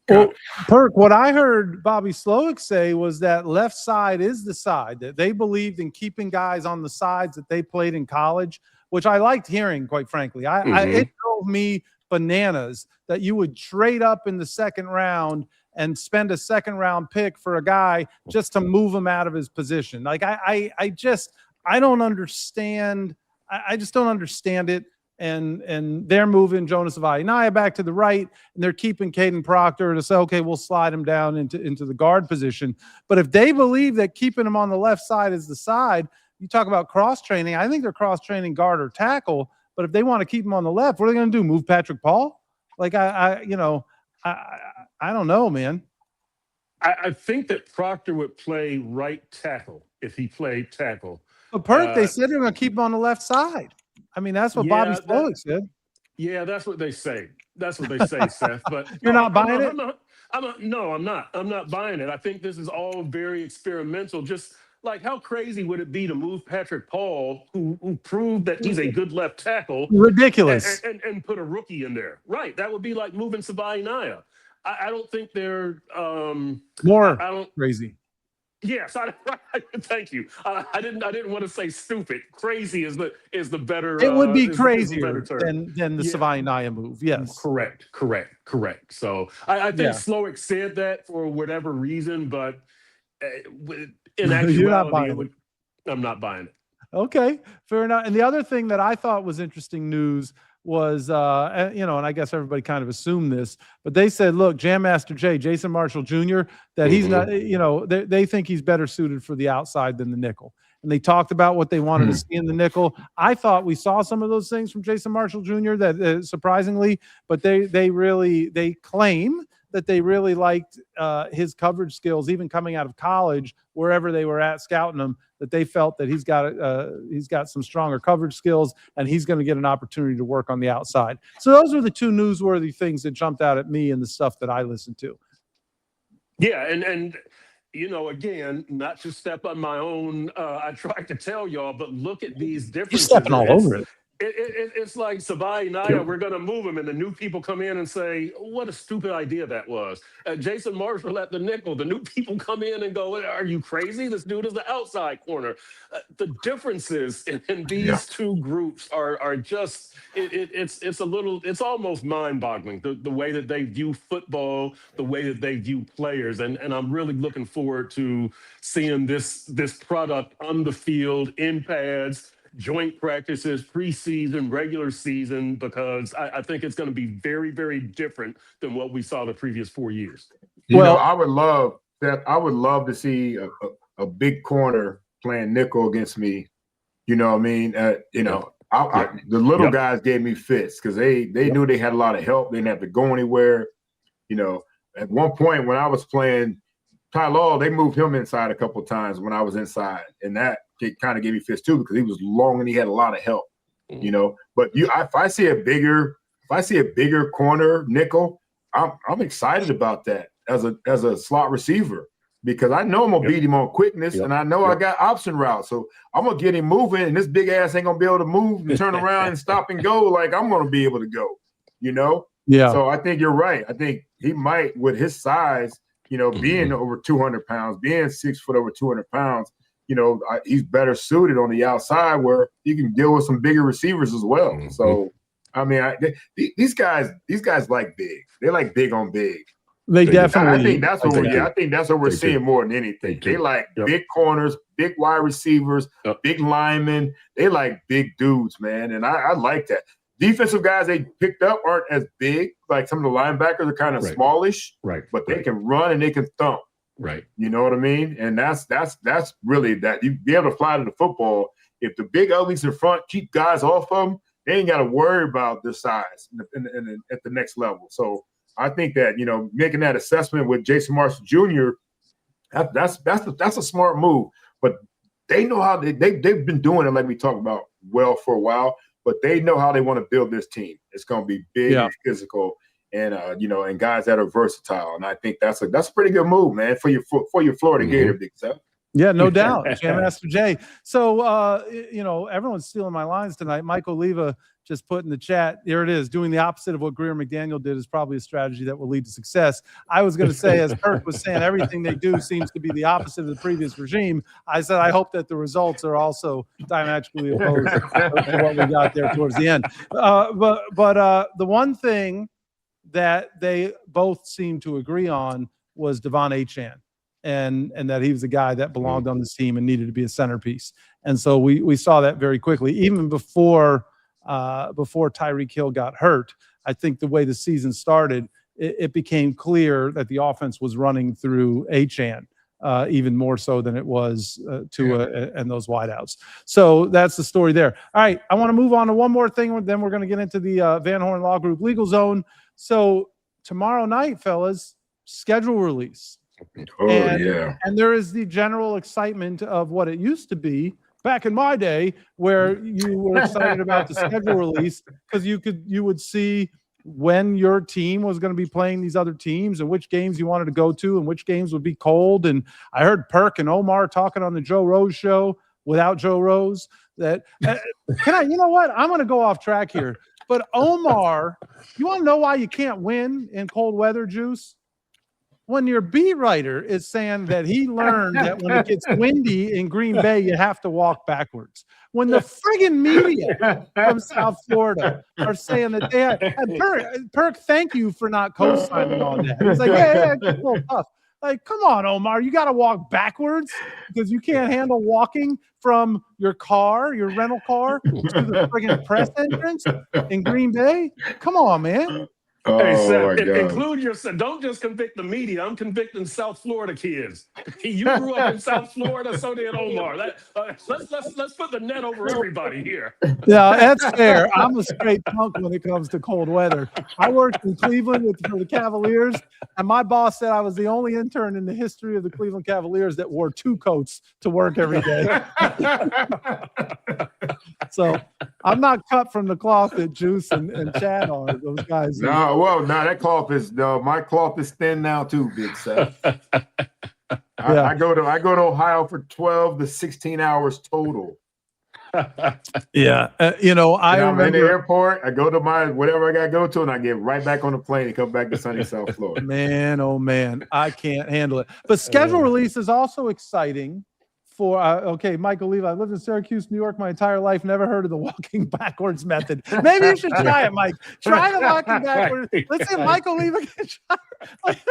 Well, Perk, what I heard Bobby Slowick say was that left side is the side, that they believed in keeping guys on the sides that they played in college, which I liked hearing, quite frankly. It drove me bananas that you would trade up in the second round and spend a second round pick for a guy just to move him out of his position. Like I don't understand. I just don't understand it. And they're moving Jonas Avainaya back to the right, and they're keeping Caden Proctor to say, okay, we'll slide him down into the guard position. But if they believe that keeping him on the left side is the side, you talk about cross-training. I think they're cross-training guard or tackle, but if they want to keep him on the left, what are they going to do, move Patrick Paul? Like, I don't know, man. I think that Proctor would play right tackle if he played tackle. But Perk, they said they're going to keep him on the left side. I mean, that's what Bobby Slowick said. Yeah, that's what they say. That's what they say, Seth. But you're not buying it? No, I'm not. I'm not buying it. I think this is all very experimental. Just like how crazy would it be to move Patrick Paul, who proved that he's a good left tackle, ridiculous, and put a rookie in there? Right. That would be like moving Avainaya. I don't think they're crazy. Yes, thank you. I didn't want to say stupid. Crazy is the better. It would be crazier than the Avainaya move. Yes, correct. So I think Slowick said that for whatever reason, but in actuality, I'm not buying it. Okay, fair enough. And the other thing that I thought was interesting news was, and I guess everybody kind of assumed this, but they said, look, Jam Master Jason Marshall Jr., that he's not, they think he's better suited for the outside than the nickel. And they talked about what they wanted to see in the nickel. I thought we saw some of those things from Jason Marshall Jr. that surprisingly, but they claim that they really liked his coverage skills, even coming out of college, wherever they were at scouting him, that they felt that he's got some stronger coverage skills and he's going to get an opportunity to work on the outside. So those are the two newsworthy things that jumped out at me in the stuff that I listened to. Yeah, and again, not to step on my own, I tried to tell y'all, but look at these differences. You're stepping all over it. It's like Savai Naya, we're going to move him, and the new people come in and say, what a stupid idea that was. Jason Marshall at the nickel, the new people come in and go, are you crazy? This dude is the outside corner. The differences in these two groups are just, it's almost mind-boggling, the way that they view football, the way that they view players. And I'm really looking forward to seeing this product on the field, in pads, joint practices, preseason, regular season, because I think it's going to be very, very different than what we saw the previous 4 years. You know, I would love to see a big corner playing nickel against me. You know what I mean? The little guys gave me fits because they knew they had a lot of help. They didn't have to go anywhere. You know, at one point when I was playing Ty Law, they moved him inside a couple of times when I was inside, and that kind of gave me fits too because he was long and he had a lot of help. You know, but if I see a bigger corner nickel, I'm excited about that as a slot receiver because I know I'm gonna beat him on quickness and I know I got option routes, so I'm gonna get him moving, and this big ass ain't gonna be able to move and turn around and stop and go like I'm gonna be able to go. You know, So I think you're right. I think he might, with his size, you know, being over 200 pounds, being 6 foot over 200 pounds, you know, he's better suited on the outside where he can deal with some bigger receivers as well. So, I mean, these guys like big. They like big on big. They definitely. I think that's what we're seeing more than anything. They like big corners, big wide receivers, big linemen. They like big dudes, man, and I like that. Defensive guys they picked up aren't as big. Like some of the linebackers are kind of smallish, but they can run and they can thump. You know what I mean? And that's really that. You be able to fly to the football. If the big uglies in front keep guys off of them, they ain't got to worry about their size at the next level. So I think that, you know, making that assessment with Jason Marshall Jr., that's a smart move. But they know how they've been doing it, like we talked about, well for a while. But they know how they want to build this team. It's going to be big and physical, and you know, and guys that are versatile. And I think that's a pretty good move, man, for your Florida Gator, Big Seth. Yeah, no doubt, Jam Master Jay. So, you know, everyone's stealing my lines tonight. Mike Oliva just put in the chat, here it is, doing the opposite of what Greer McDaniel did is probably a strategy that will lead to success. I was going to say, as Kirk was saying, everything they do seems to be the opposite of the previous regime. I said, I hope that the results are also diametrically opposed to what we got there towards the end. But the one thing that they both seemed to agree on was De'Von Achane. And that he was a guy that belonged on this team and needed to be a centerpiece. And so we saw that very quickly. Even before Tyreek Hill got hurt, I think the way the season started, it became clear that the offense was running through Achane, even more so than it was Tua and those wideouts. So that's the story there. All right, I want to move on to one more thing. Then we're going to get into the Van Horn Law Group Legal Zone. So tomorrow night, fellas, schedule release. And there is the general excitement of what it used to be back in my day, where you were excited about the schedule release because you would see when your team was going to be playing these other teams and which games you wanted to go to and which games would be cold. And I heard Perk and Omar talking on the Joe Rose show without Joe Rose that you know what? I'm going to go off track here. But Omar, you want to know why you can't win in cold weather, Juice? When your beat writer is saying that he learned that when it gets windy in Green Bay, you have to walk backwards. When the friggin' media from South Florida are saying that they have, Perk, thank you for not co-signing on that. He's like, yeah, it's a little tough. Like, come on, Omar, you got to walk backwards because you can't handle walking from your car, your rental car, to the friggin' press entrance in Green Bay. Come on, man. Hey, Seth, include yourself. Don't just convict the media. I'm convicting South Florida kids. You grew up in South Florida, so did Omar. Let's put the net over everybody here. Yeah, that's fair. I'm a straight punk when it comes to cold weather. I worked in Cleveland for the Cavaliers, and my boss said I was the only intern in the history of the Cleveland Cavaliers that wore 2 coats to work every day. So I'm not cut from the cloth that Juice and Chad are. Those guys. That cloth is my cloth is thin now too, Big Seth. I go to Ohio for 12 to 16 hours total. Yeah. I'm in the airport. I go to my whatever I got to go to, and I get right back on the plane and come back to sunny South Florida. Man, oh man, I can't handle it. But schedule release is also exciting. For Michael Levi, I lived in Syracuse, New York, my entire life. Never heard of the walking backwards method. Maybe you should try it, Mike. Try the walking backwards. Let's see if Michael Levi can try.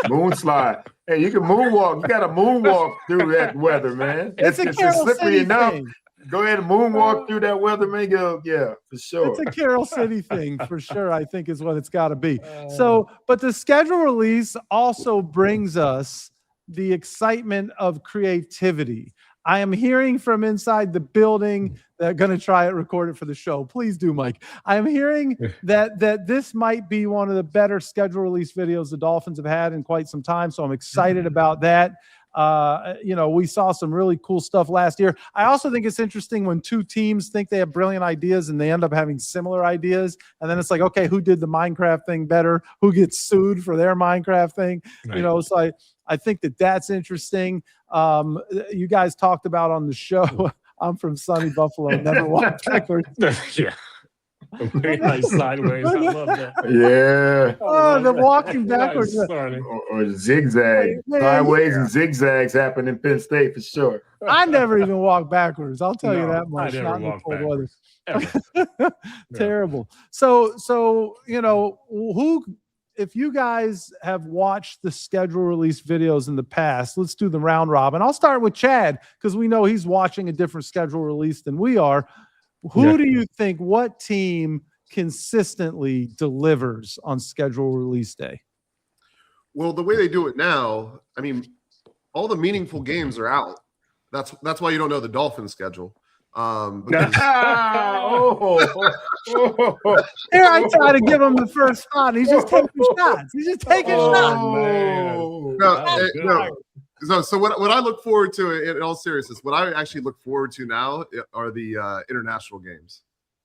Moonslide. Hey, you can moonwalk. You got to moonwalk through that weather, man. It's just slippery enough. Thing. Go ahead and moonwalk through that weather, man. Yeah, for sure. It's a Carroll City thing for sure. I think is what it's got to be. But the schedule release also brings us the excitement of creativity. I am hearing from inside the building that going to try it, record it for the show. Please do, Mike. I am hearing that this might be one of the better schedule release videos the Dolphins have had in quite some time. So I'm excited about that. We saw some really cool stuff last year. I also think it's interesting when two teams think they have brilliant ideas and they end up having similar ideas. And then it's like, okay, who did the Minecraft thing better? Who gets sued for their Minecraft thing? Right. So I think that's interesting. You guys talked about on the show, I'm from sunny Buffalo, never walked backwards. Yeah. Nice sideways. I love that. Yeah. Oh, the walking backwards. Or zigzag. Sideways and zigzags happen in Penn State for sure. I never even walked backwards. I'll tell you that much. I never walked backwards. Terrible. So who, if you guys have watched the schedule release videos in the past, let's do the round robin. I'll start with Chad because we know he's watching a different schedule release than we are. Who do you think, what team consistently delivers on schedule release day? Well, the way they do it now, I mean, all the meaningful games are out. That's why you don't know the Dolphins schedule. Here I try to give him the first spot. He's just taking shots. So what I look forward to, in all seriousness, what I actually look forward to now are the international games.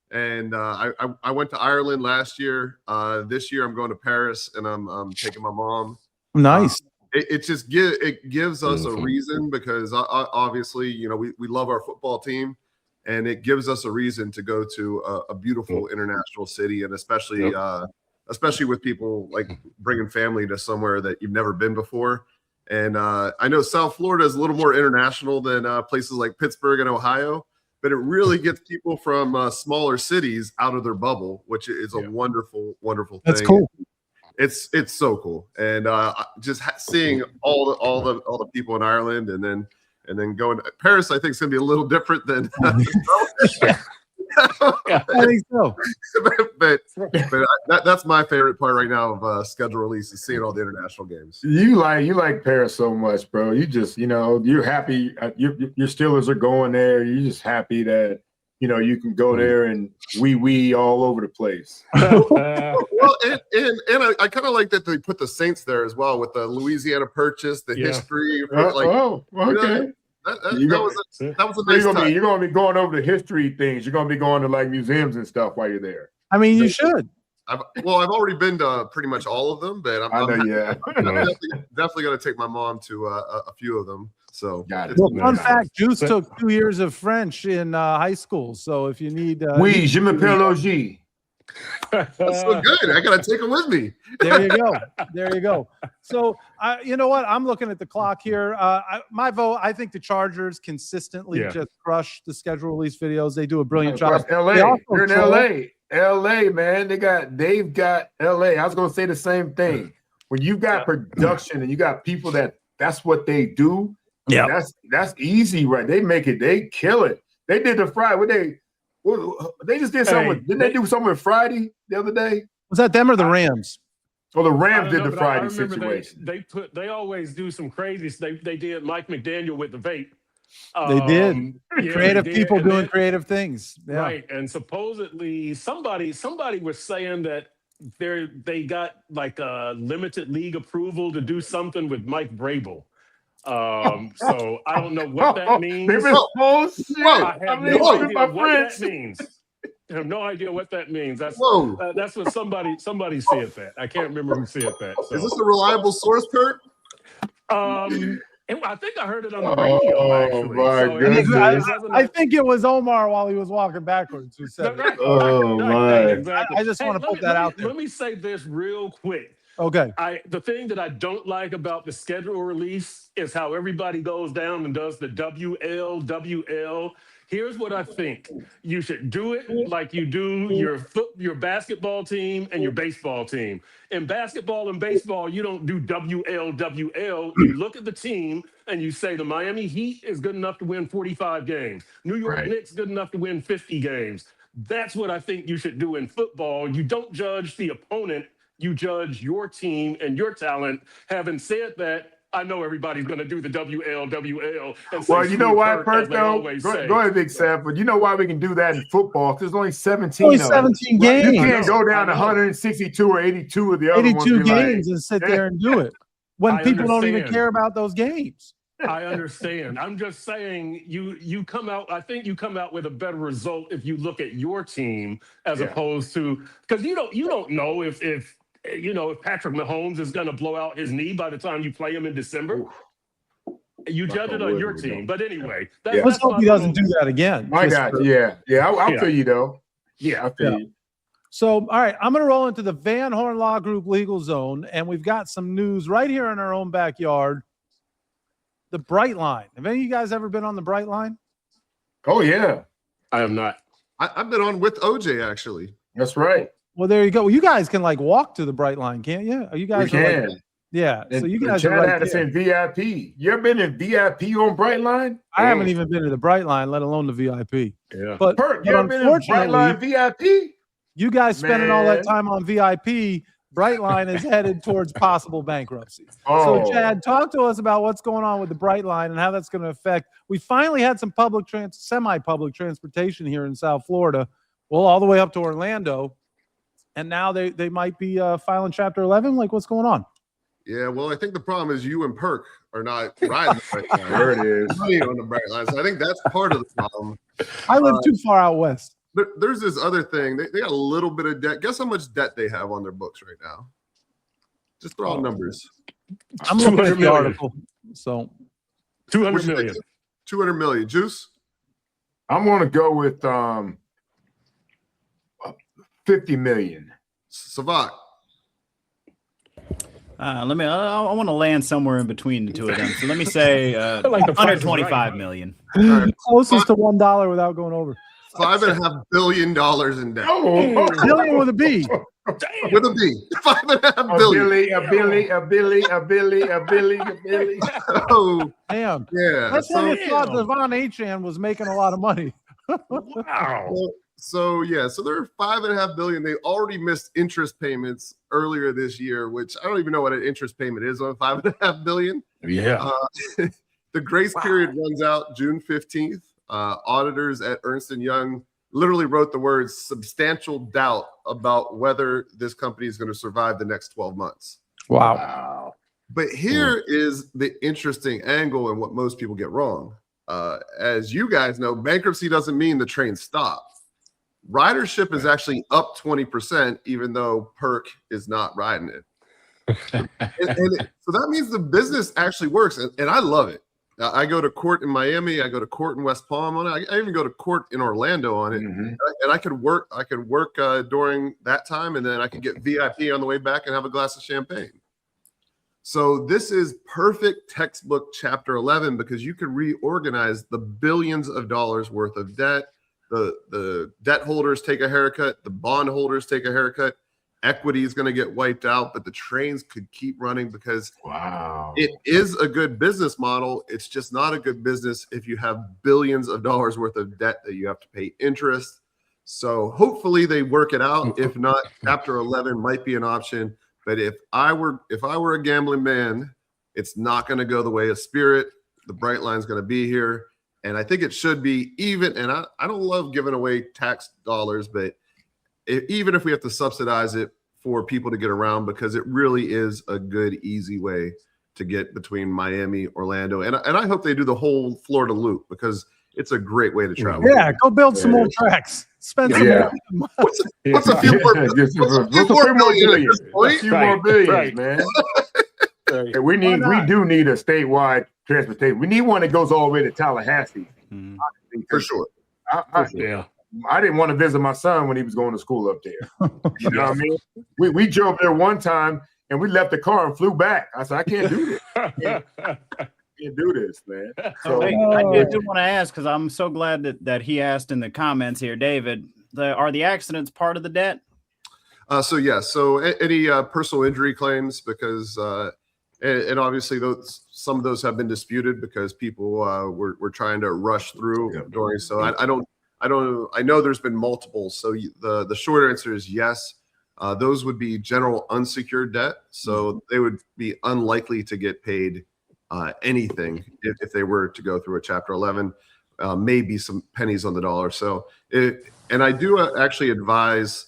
And I went to Ireland last year. This year I'm going to Paris, and I'm taking my mom. Nice. It just gives us a reason because obviously we love our football team. And it gives us a reason to go to a beautiful international city, and especially with people like bringing family to somewhere that you've never been before. And I know South Florida is a little more international than places like Pittsburgh and Ohio, but it really gets people from smaller cities out of their bubble, which is a wonderful, wonderful thing. That's cool. It's so cool, and just seeing all the people in Ireland, and then going to Paris, I think is going to be a little different than. I think so. but that's my favorite part right now of schedule release is seeing all the international games. You like Paris so much, bro. You just you're happy. Your Steelers are going there. You're just happy that you can go there and wee all over the place. Well, and I kind of like that they put the Saints there as well with the Louisiana Purchase, the history. Okay. That was a nice time. You're gonna be going over the history things. You're gonna be going to like museums and stuff while you're there. I mean, you should. I've already been to pretty much all of them, but I'm definitely going to take my mom to a few of them. So, fun fact: Juice took 2 years of French in high school. So, if you need, oui, je m'appelle Ogie. That's so good. I got to take them with me. There you go. So, you know what? I'm looking at the clock here. My vote, I think the Chargers consistently just crush the schedule release videos. They do a brilliant job. LA. You're in LA. LA, man. They've got LA. I was going to say the same thing. When you got production and you got people that's what they do. Yeah. That's easy, right? They kill it. They did the Friday. They just did something. Didn't they do something with Friday the other day? Was that them or the Rams? Well, the Rams did the Friday situation. They always do some crazy. They did Mike McDaniel with the vape. They did. Creative people doing creative things. Yeah. Right. And supposedly somebody was saying that they got like a limited league approval to do something with Mike Vrabel. So I don't know what that means. I have no idea what that means. I have no idea what that means. That's what somebody said that. I can't remember who said that. So. Is this a reliable source, Kurt? And I think I heard it on the radio, actually. My So goodness. I think it was Omar while he was walking backwards who said it. My. Exactly. I just want to put that out there. Let me say this real quick. Okay. The thing that I don't like about the schedule release is how everybody goes down and does the WL. Here's what I think. You should do it like you do your basketball team and your baseball team. In basketball and baseball, you don't do WL. You look at the team and you say the Miami Heat is good enough to win 45 games. New York Knicks good enough to win 50 games. That's what I think you should do in football. You don't judge the opponent. You judge your team and your talent. Having said that, I know everybody's going to do the WL. Well, you know why, Perk, though? Go ahead, Big Seth. But you know why we can do that in football? Because there's only 17 Only 17 games. You can't go down to 162 or 82 of the other 82 games and sit there and do it when people don't even care about those games. I understand. I'm just saying you come out. I think you come out with a better result if you look at your team as opposed to, because you don't know if Patrick Mahomes is going to blow out his knee by the time you play him in December. You judge it on your team. But anyway, let's hope he doesn't do that again. My God, I'll feel you, though. Yeah, I feel you. So, all right, I'm going to roll into the Van Horn Law Group legal zone, and we've got some news right here in our own backyard. The Bright Line. Have any of you guys ever been on the Bright Line? Oh, yeah. I am not. I've been on with OJ, actually. That's right. Well, there you go. Well, you guys can walk to the Bright Line, can't you? You guys can. Yeah. And, so you guys Chad are had us in VIP. You ever been in VIP on Bright Line? I haven't even been to the Bright Line, let alone the VIP. Yeah. But, Perk, you ever been in Bright Line VIP? You guys spending all that time on VIP, Bright Line is headed towards possible bankruptcy. So, Chad, talk to us about what's going on with the Bright Line and how that's going to affect. We finally had some semi-public transportation here in South Florida, well, all the way up to Orlando. And now they might be filing Chapter 11. Like, what's going on? Yeah, well, I think the problem is you and Perk are not riding the Bright Line. There it is. On the Bright Line. So I think that's part of the problem. I live too far out west. But there's this other thing. They got a little bit of debt. Guess how much debt they have on their books right now? Just throw out numbers. I'm looking at the article. So 200 million. 200 million. Juice? I'm going to go with 50 million. Sevach. I want to land somewhere in between the two of them. So let me say 125 million. Closest to $1 without going over. $5.5 billion in debt. Billion with a B. With a B. $5.5 billion. A billy. Oh, damn. Yeah. That's why I thought De'Von Achane was making a lot of money. Wow. So they're $5.5 billion. They already missed interest payments earlier this year, which I don't even know what an interest payment is on $5.5 billion. Yeah. The grace period runs out June 15th. Auditors at Ernst & Young literally wrote the words substantial doubt about whether this company is going to survive the next 12 months. Wow. But here is the interesting angle and what most people get wrong. As you guys know, bankruptcy doesn't mean the train stops. Ridership is actually up 20%, even though Perk is not riding it. So that means the business actually works, and I love it. I go to court in Miami. I go to court in West Palm on it. I even go to court in Orlando on it. Mm-hmm. And I could work during that time, and then I could get VIP on the way back and have a glass of champagne. So this is perfect textbook Chapter 11 because you can reorganize the billions of dollars worth of debt. The debt holders take a haircut. The bond holders take a haircut. Equity is going to get wiped out, but the trains could keep running because it is a good business model. It's just not a good business if you have billions of dollars worth of debt that you have to pay interest. So hopefully they work it out. If not, Chapter 11 might be an option. But if I were a gambling man, it's not going to go the way of Spirit. The Bright Line's going to be here. And I think it should be even. And I don't love giving away tax dollars, but even if we have to subsidize it for people to get around, because it really is a good, easy way to get between Miami, Orlando. And I hope they do the whole Florida loop because it's a great way to travel. Yeah, go build some more tracks. Spend some more. What's a few more billion at this point? A few more billions, man. We do need a statewide transportation. We need one that goes all the way to Tallahassee. For sure. I didn't want to visit my son when he was going to school up there. You know what I mean? We drove there one time and we left the car and flew back. I said, I can't do this. I can't do this, man. So, I did want to ask, because I'm so glad that he asked in the comments here, David, are the accidents part of the debt? So any personal injury claims, because and obviously some of those have been disputed because people were trying to rush through during. So I know there's been multiple. So the short answer is yes. Those would be general unsecured debt, so they would be unlikely to get paid anything if they were to go through a Chapter 11. Maybe some pennies on the dollar. So and I do actually advise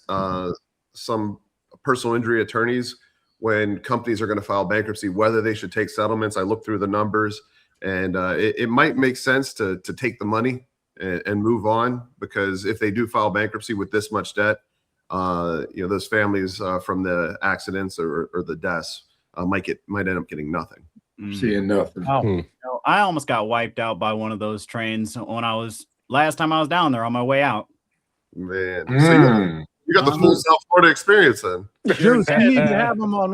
some personal injury attorneys when companies are going to file bankruptcy whether they should take settlements. I look through the numbers, and it might make sense to take the money and move on, because if they do file bankruptcy with this much debt, those families from the accidents or the deaths might end up getting nothing. Seeing nothing. I almost got wiped out by one of those trains when last time I was down there on my way out. Man, so you got the full South Florida experience then. Juice, you need to have them on.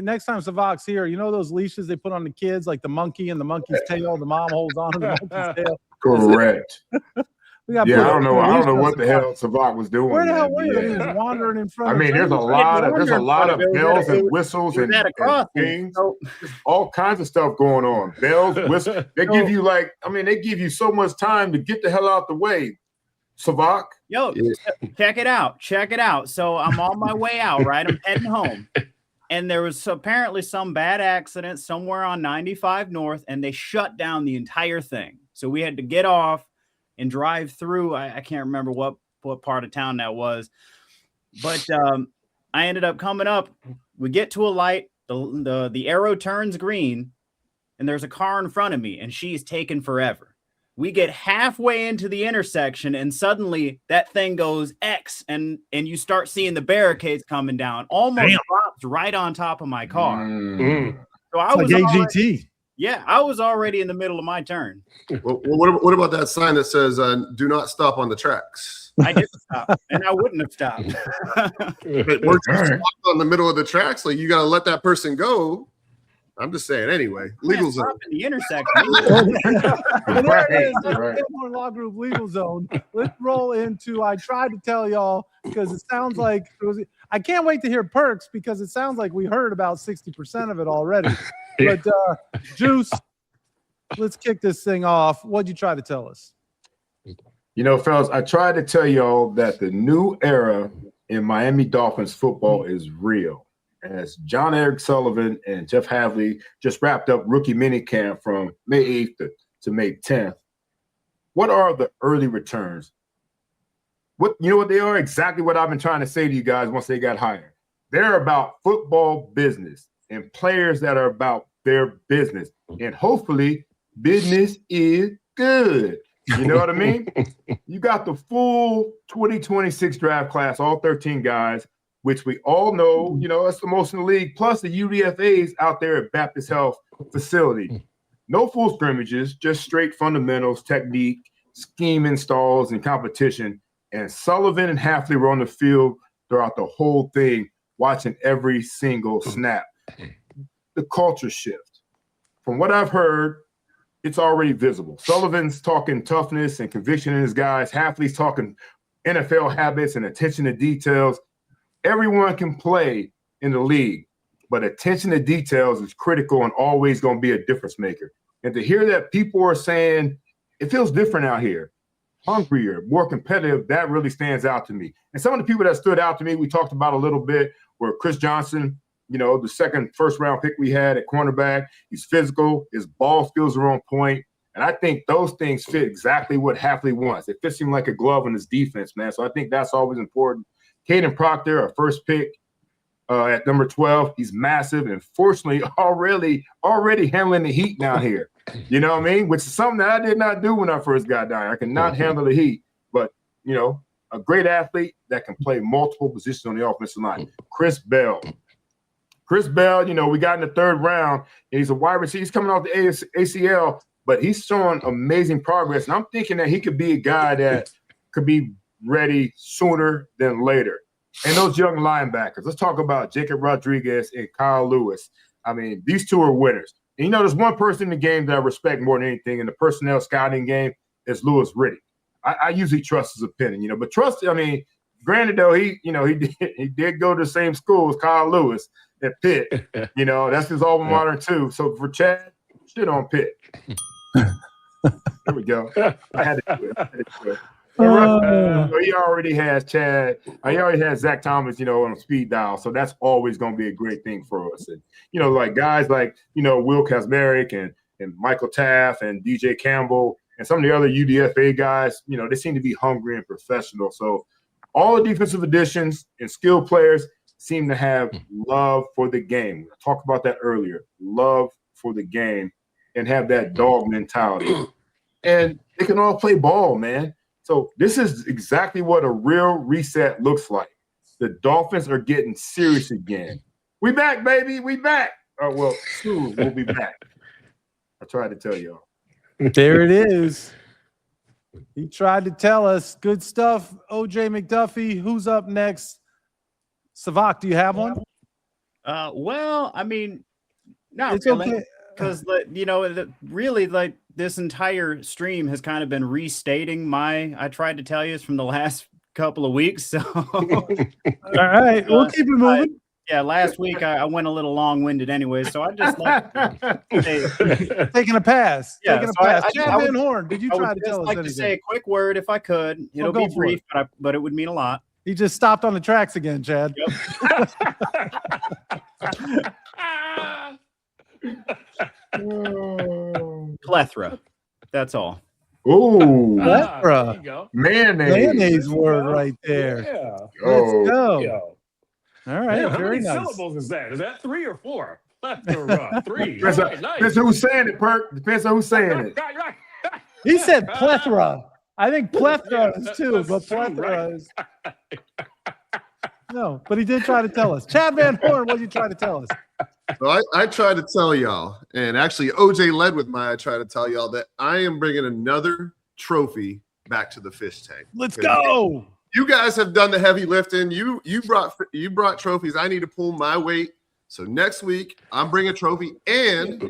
Next time Sevach's here, those leashes they put on the kids, like the monkey and the monkey's tail. The mom holds on to the monkey's tail. Correct. I don't know what the hell Sevach was doing. Where the hell were you? He was wandering in front. I mean, there's a lot of bells and whistles and things. All kinds of stuff going on. Bells, whistles. They give you they give you so much time to get the hell out the way. Sevach. Yo, check it out. So I'm on my way out, right? I'm heading home. And there was apparently some bad accident somewhere on 95 North, and they shut down the entire thing. So we had to get off and drive through. I can't remember what part of town that was. But I ended up coming up. We get to a light. The arrow turns green, and there's a car in front of me, and she's taking forever. We get halfway into the intersection, and suddenly that thing goes X, and you start seeing the barricades coming down. Almost drops right on top of my car. So I was AGT. I was already in the middle of my turn. Well, what about that sign that says "Do not stop on the tracks"? I didn't stop, and I wouldn't have stopped. But we're just on the middle of the tracks, so you got to let that person go. I'm just saying, anyway. Legal zone. In the intersection. There it is. Law Group Legal Zone. Let's roll into. I tried to tell y'all because it sounds like it was. I can't wait to hear Perks because it sounds like we heard about 60% of it already. But Juice, let's kick this thing off. What'd you try to tell us? Fellas, I tried to tell y'all that the new era in Miami Dolphins football is real. As John Eric Sullivan and Jeff Havley just wrapped up rookie minicamp from May 8th to May 10th. What are the early returns? What they are? Exactly what I've been trying to say to you guys once they got hired. They're about football business and players that are about their business. And hopefully business is good. You know what I mean? You got the full 2026 draft class, all 13 guys, which we all know, that's the most in the league, plus the UDFAs out there at Baptist Health Facility. No full scrimmages, just straight fundamentals, technique, scheme installs, and competition. And Sullivan and Hafley were on the field throughout the whole thing, watching every single snap. The culture shift. From what I've heard, it's already visible. Sullivan's talking toughness and conviction in his guys. Hafley's talking NFL habits and attention to details. Everyone can play in the league, but attention to details is critical and always going to be a difference maker. And to hear that people are saying it feels different out here, hungrier, more competitive, that really stands out to me. And some of the people that stood out to me, we talked about a little bit, were Chris Johnson, the first round pick we had at cornerback. He's physical. His ball skills are on point. And I think those things fit exactly what Hafley wants. It fits him like a glove in his defense, man. So I think that's always important. Caden Proctor, our first pick at number 12, he's massive and fortunately already handling the heat down here. You know what I mean? Which is something that I did not do when I first got down here. I could not handle the heat. But, a great athlete that can play multiple positions on the offensive line. Chris Bell. Chris Bell, we got in the third round, and he's a wide receiver. He's coming off the ACL, but he's showing amazing progress. And I'm thinking that he could be a guy that could be ready sooner than later. And those young linebackers, let's talk about Jacob Rodriguez and Kyle Lewis. I mean, these two are winners. And there's one person in the game that I respect more than anything in the personnel scouting game is Louis Riddick. I usually trust his opinion, but granted though, he did go to the same school as Kyle Lewis at Pitt. That's his alma mater too. So for Chad, shit on Pitt. There we go. I had to do it. He already has Chad. He already has Zach Thomas, on speed dial. So that's always going to be a great thing for us. And like guys like Will Kazmarek and Michael Taft and DJ Campbell and some of the other UDFA guys, they seem to be hungry and professional. So all the defensive additions and skilled players seem to have love for the game. I talked about that earlier. Love for the game and have that dog mentality. And they can all play ball, man. So this is exactly what a real reset looks like. The Dolphins are getting serious again. We back, baby. We back. Well, soon we'll be back. I tried to tell y'all. There it is. He tried to tell us. Good stuff. OJ McDuffie. Who's up next? Sevach, do you have one? Well, I mean, not it's really. Okay. Because really, like this entire stream has kind of been restating I tried to tell you from the last couple of weeks. So, all right, we'll keep it moving. Last week I went a little long-winded anyway, so I just like taking a pass. Yeah, taking a so pass. I Chad Van Horn, did you try to tell us like anything? to say a quick word if I could. It'll be brief, but it would mean a lot. He just stopped on the tracks again, Chad. Plethora. That's all. Ooh, plethora. There you go. Mayonnaise word right there. Yeah. Let's go. Yeah. All right, Yeah, how very many nice. syllables is that? Is that 3 or 4? Plethora. 3. Depends Right, nice. on who's saying it, Perk. Depends on who's saying it. Right. He said plethora. I think plethora is too, but that's two, plethora right. is. No, but he did try to tell us. Chad Van Horn, what did you try to tell us? So I tried to tell y'all, and actually OJ led with I tried to tell y'all that I am bringing another trophy back to the fish tank. Let's go. You guys have done the heavy lifting. You brought trophies. I need to pull my weight. So next week I'm bringing a trophy, and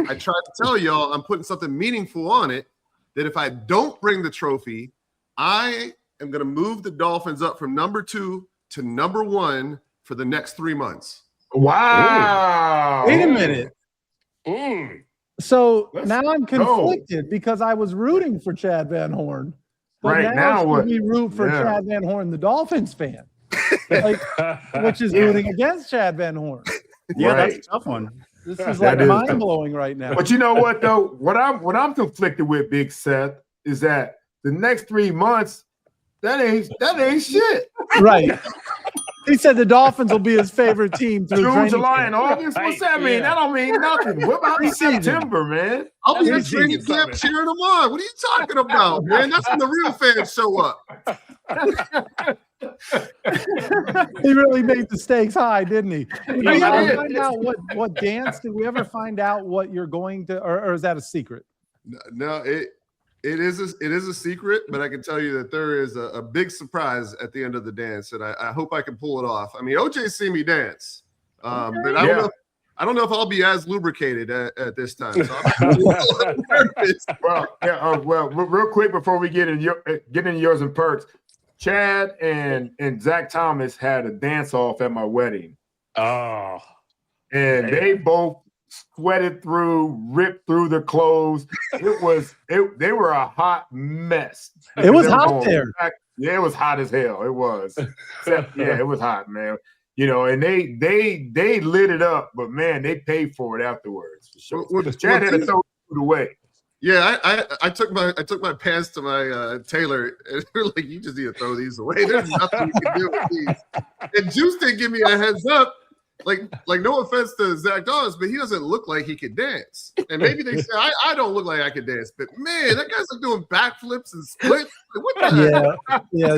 I tried to tell y'all I'm putting something meaningful on it. That if I don't bring the trophy, I am going to move the Dolphins up from number 2 to number 1 for the next 3 months. Wow. Wait a minute. So now I'm conflicted because I was rooting for Chad Van Horn. But Right now, what? We root for Chad Van Horn, the Dolphins fan, which is rooting against Chad Van Horn. Yeah, that's a tough one. This is like mind blowing right now. But you know what though? What I'm conflicted with, Big Seth, is that the next 3 months, that ain't shit. Right. He said the Dolphins will be his favorite team through June, training July, camp. and August. What's that mean? That don't mean nothing. What about September, man? I'll be in training camp cheering them on. What are you talking about, man? That's when the real fans show up. He really made the stakes high, didn't he? Did we ever find out what dance? Did we ever find out what you're going to, or is that a secret? No, it is a secret, but I can tell you that there is a big surprise at the end of the dance, and I hope I can pull it off. I mean, OJ's seen me dance, but I don't know if I'll be as lubricated at this time. So well, real quick before we get into yours and Perks, Chad and Zach Thomas had a dance off at my wedding. Oh, and they both sweated through, ripped through their clothes. They were a hot mess. It was hot there. Yeah, it was hot as hell. It was. Yeah, it was hot, man. And they lit it up, but man, they paid for it afterwards. For sure. Chad had to throw it away. Yeah, I took my pants to my tailor, and they're like, "You just need to throw these away. There's nothing you can do with these." And Juice didn't give me a heads up. Like no offense to Zach Thomas, but he doesn't look like he could dance. And maybe they say I don't look like I could dance, but man, that guy's like doing backflips and splits. Like, what the heck? Yeah.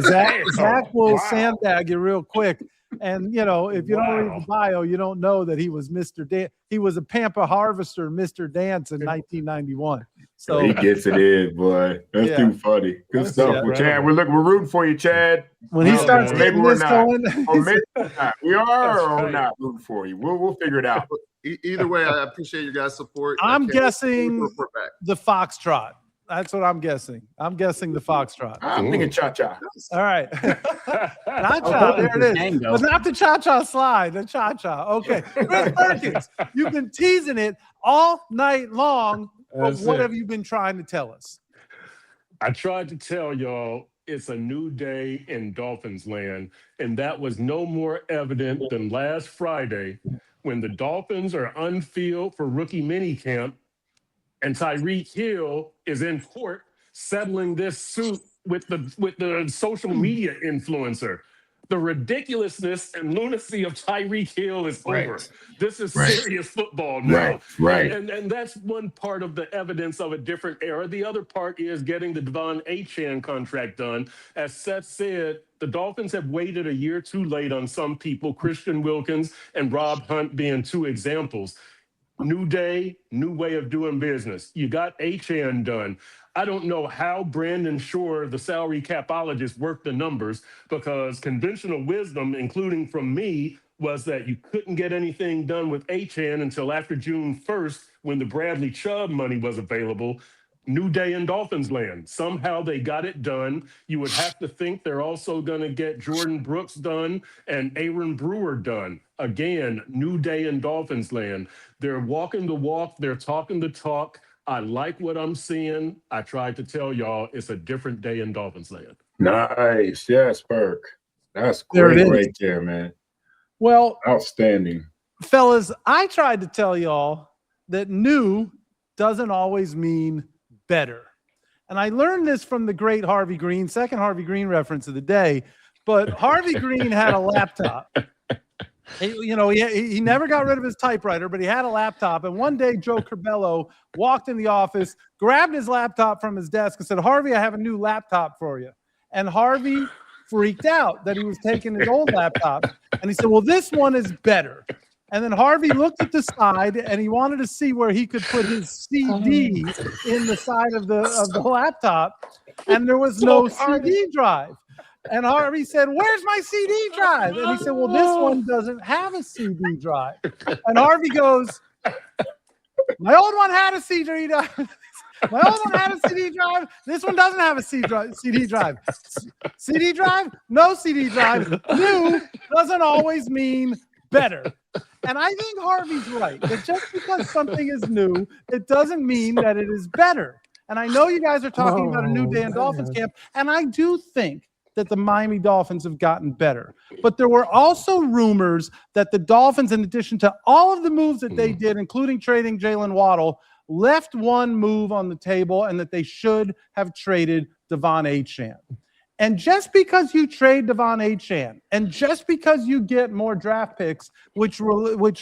Zach will sandbag you real quick. And, you know, if you don't read the bio, you don't know that he was Mr. Dance. He was a Pampa Harvester, Mr. Dance in 1991. So he gets it in, boy. That's too funny. Good stuff. Well, Chad, we're rooting for you, Chad. When he starts maybe getting we're this not. going, Or maybe we're not. We are or we're not rooting for you. We'll figure it out. Either way, I appreciate your guys' support. I'm guessing the Foxtrot. That's what I'm guessing. I'm guessing the Foxtrot. I'm thinking cha-cha. All right. Cha-cha, there it is. But not the cha-cha slide, the cha-cha. Okay. Chris Perkins, you've been teasing it all night long. But what have you been trying to tell us? I tried to tell y'all it's a new day in Dolphins land, and that was no more evident than last Friday when the Dolphins are unfilled for rookie minicamp, and Tyreek Hill is in court settling this suit with the social media influencer. The ridiculousness and lunacy of Tyreek Hill is over. This is serious football now. Right. And that's one part of the evidence of a different era. The other part is getting the De'Von Achane contract done. As Seth said, the Dolphins have waited a year too late on some people, Christian Wilkins and Rob Hunt being two examples. New day, new way of doing business. You got Achane done. I don't know how Brandon Shore, the salary capologist, worked the numbers, because conventional wisdom, including from me, was that you couldn't get anything done with Achane until after June 1st, when the Bradley Chubb money was available. New day in Dolphins land. Somehow they got it done. You would have to think they're also going to get Jordan Brooks done and Aaron Brewer done. Again, new day in Dolphins land. They're walking the walk. They're talking the talk. I like what I'm seeing. I tried to tell y'all it's a different day in Dolphins land. Nice. Yes, Perk. That's great right there, man. Well, outstanding. Fellas, I tried to tell y'all that new doesn't always mean better. And I learned this from the great Harvey Green, second Harvey Green reference of the day. But Harvey Green had a laptop. He never got rid of his typewriter, but he had a laptop. And one day, Joe Corbello walked in the office, grabbed his laptop from his desk and said, "Harvey, I have a new laptop for you." And Harvey freaked out that he was taking his old laptop. And he said, "Well, this one is better." And then Harvey looked at the side and he wanted to see where he could put his CD in the side of the laptop. And there was no CD drive. And Harvey said, "Where's my CD drive?" And he said, "Well, this one doesn't have a CD drive." And Harvey goes, "My old one had a CD drive. My old one had a CD drive. This one doesn't have a CD drive. CD drive? No CD drive. New doesn't always mean better." And I think Harvey's right. That just because something is new, it doesn't mean that it is better. And I know you guys are talking about a new day in Dolphins camp, and I do think that the Miami Dolphins have gotten better. But there were also rumors that the Dolphins, in addition to all of the moves that they did, including trading Jalen Waddle, left one move on the table, and that they should have traded De'Von Achane. And just because you trade De'Von Achane, and just because you get more draft picks, which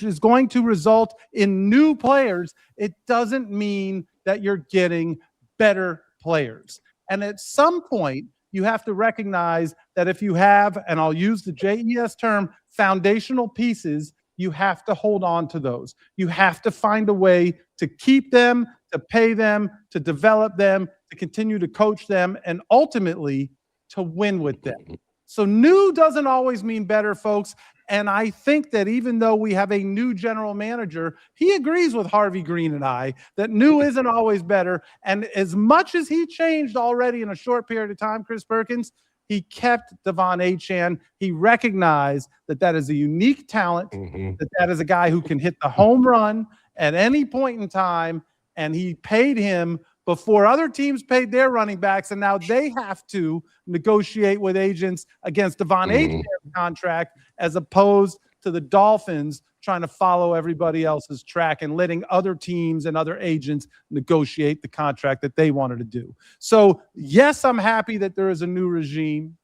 is going to result in new players, it doesn't mean that you're getting better players. And at some point, you have to recognize that if you have, and I'll use the JES term, foundational pieces, you have to hold on to those. You have to find a way to keep them, to pay them, to develop them, to continue to coach them, and ultimately to win with them. So new doesn't always mean better, folks. And I think that even though we have a new general manager, he agrees with Harvey Green and I that new isn't always better. And as much as he changed already in a short period of time, Chris Perkins, he kept De'Von Achane. He recognized that that is a unique talent, that is a guy who can hit the home run at any point in time. And he paid him before other teams paid their running backs, and now they have to negotiate with agents against De'Von Achane's contract, as opposed to the Dolphins trying to follow everybody else's track and letting other teams and other agents negotiate the contract that they wanted to do. So, yes, I'm happy that there is a new regime.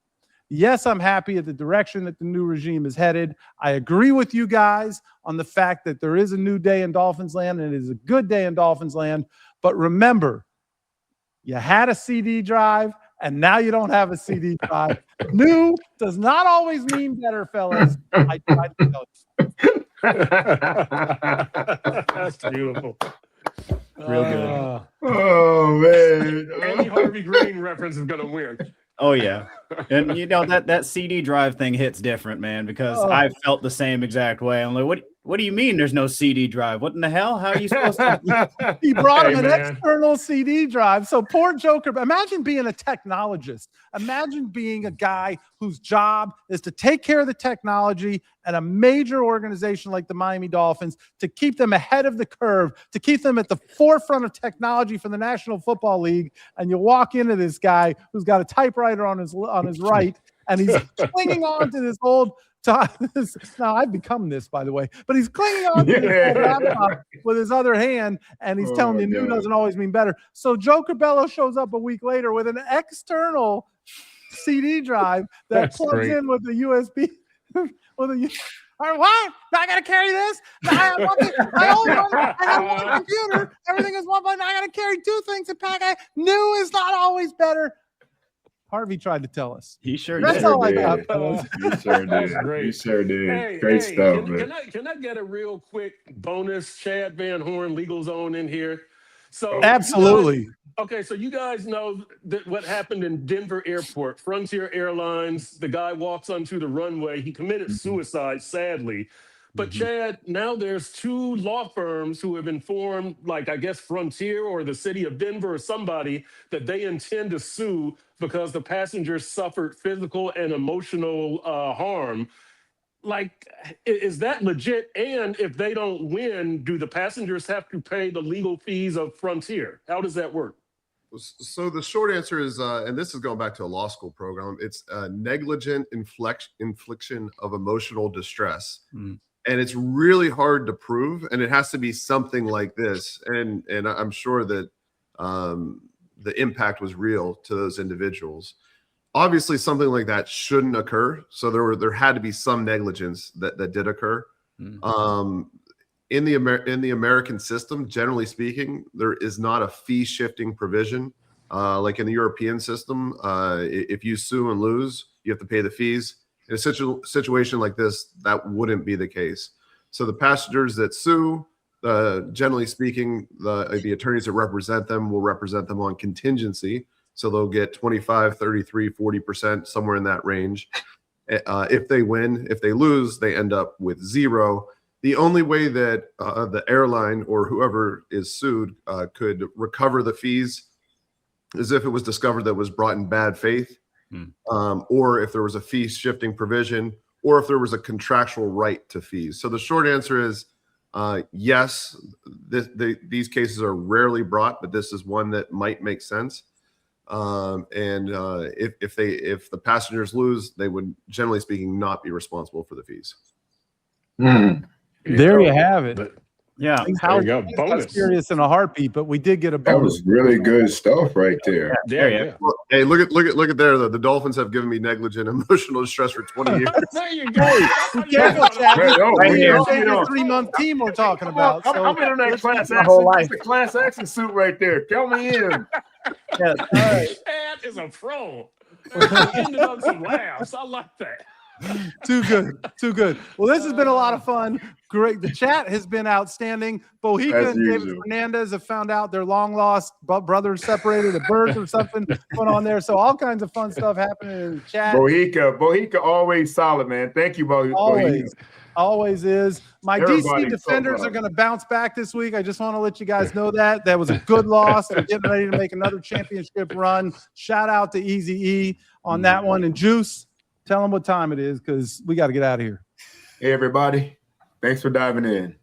Yes, I'm happy at the direction that the new regime is headed. I agree with you guys on the fact that there is a new day in Dolphins land, and it is a good day in Dolphins land. But remember, you had a CD drive, and now you don't have a CD drive. New does not always mean better, fellas. I tried to tell you. That's beautiful. Real good. Oh man. Any Harvey Green reference is gonna win. Oh yeah, and you know that CD drive thing hits different, man, because I felt the same exact way. I'm like, what do you mean there's no CD drive? What in the hell? How are you supposed to? He brought him Hey, an man. external CD drive. So poor Joker. Imagine being a technologist. Imagine being a guy whose job is to take care of the technology at a major organization like the Miami Dolphins, to keep them ahead of the curve, to keep them at the forefront of technology for the National Football League. And you walk into this guy who's got a typewriter on his right, and he's clinging on to this old. Now I've become this, by the way, but he's clinging on to this old laptop with his other hand, and he's telling you new doesn't always mean better. So Joe Cabello shows up a week later with an external CD drive that That's plugs great. in with the USB. All right, what? I gotta carry this. I have one computer. Everything is one button. I gotta carry two things to pack. New is not always better. Harvey tried to tell us. He sure That's did. all I got, fellas. You sure did. Great. You sure did. Hey, Great stuff, man. can I get a real quick bonus Chad Van Horn Legal Zone in here? So Absolutely. Okay, so you guys know that what happened in Denver Airport, Frontier Airlines, the guy walks onto the runway. He committed suicide, sadly. But Chad, now there's two law firms who have informed, like I guess Frontier or the city of Denver or somebody, that they intend to sue because the passengers suffered physical and emotional harm. Like, is that legit? And if they don't win, do the passengers have to pay the legal fees of Frontier? How does that work? So the short answer is, and this is going back to a law school program, it's negligent infliction of emotional distress. And it's really hard to prove, and it has to be something like this. And I'm sure that the impact was real to those individuals. Obviously, something like that shouldn't occur. So there had to be some negligence that did occur. In the American system, generally speaking, there is not a fee shifting provision like in the European system. If you sue and lose, you have to pay the fees. In a situation like this, that wouldn't be the case. So the passengers that sue, generally speaking, the attorneys that represent them will represent them on contingency. So they'll get 25, 33, 40%, somewhere in that range. If they win, if they lose, they end up with zero. The only way that the airline or whoever is sued could recover the fees is if it was discovered that it was brought in bad faith. Or if there was a fee shifting provision, or if there was a contractual right to fees. So the short answer is yes, these cases are rarely brought, but this is one that might make sense. If the passengers lose, they would, generally speaking, not be responsible for the fees. There you have it. Yeah. There you go. I was Bonus. serious in a heartbeat, but we did get a That bonus. was really good stuff right there. Yeah. Well, hey, look at there. The Dolphins have given me negligent emotional distress for 20 years. There you go. Careful, Chad. Right here. It's a 3-month team we're talking about. I'm So, in on that class my whole action. life. It's a class action suit right there. Count me in. all right. Chad is a pro. Ended on some laughs. I like that. Too good. Well, this has been a lot of fun. Great. The chat has been outstanding. Bohica As and David usual. Fernandez have found out their long lost brothers separated at birth or something going on there. So all kinds of fun stuff happening in the chat. Bohica always solid, man. Thank you, Bohica. Always is. My Everybody DC talk defenders about are going to bounce back this week. I just want to let you guys know that. That was a good loss. They're getting ready to make another championship run. Shout out to Easy E on that one. And Juice, tell them what time it is because we got to get out of here. Hey, everybody. Thanks for diving in.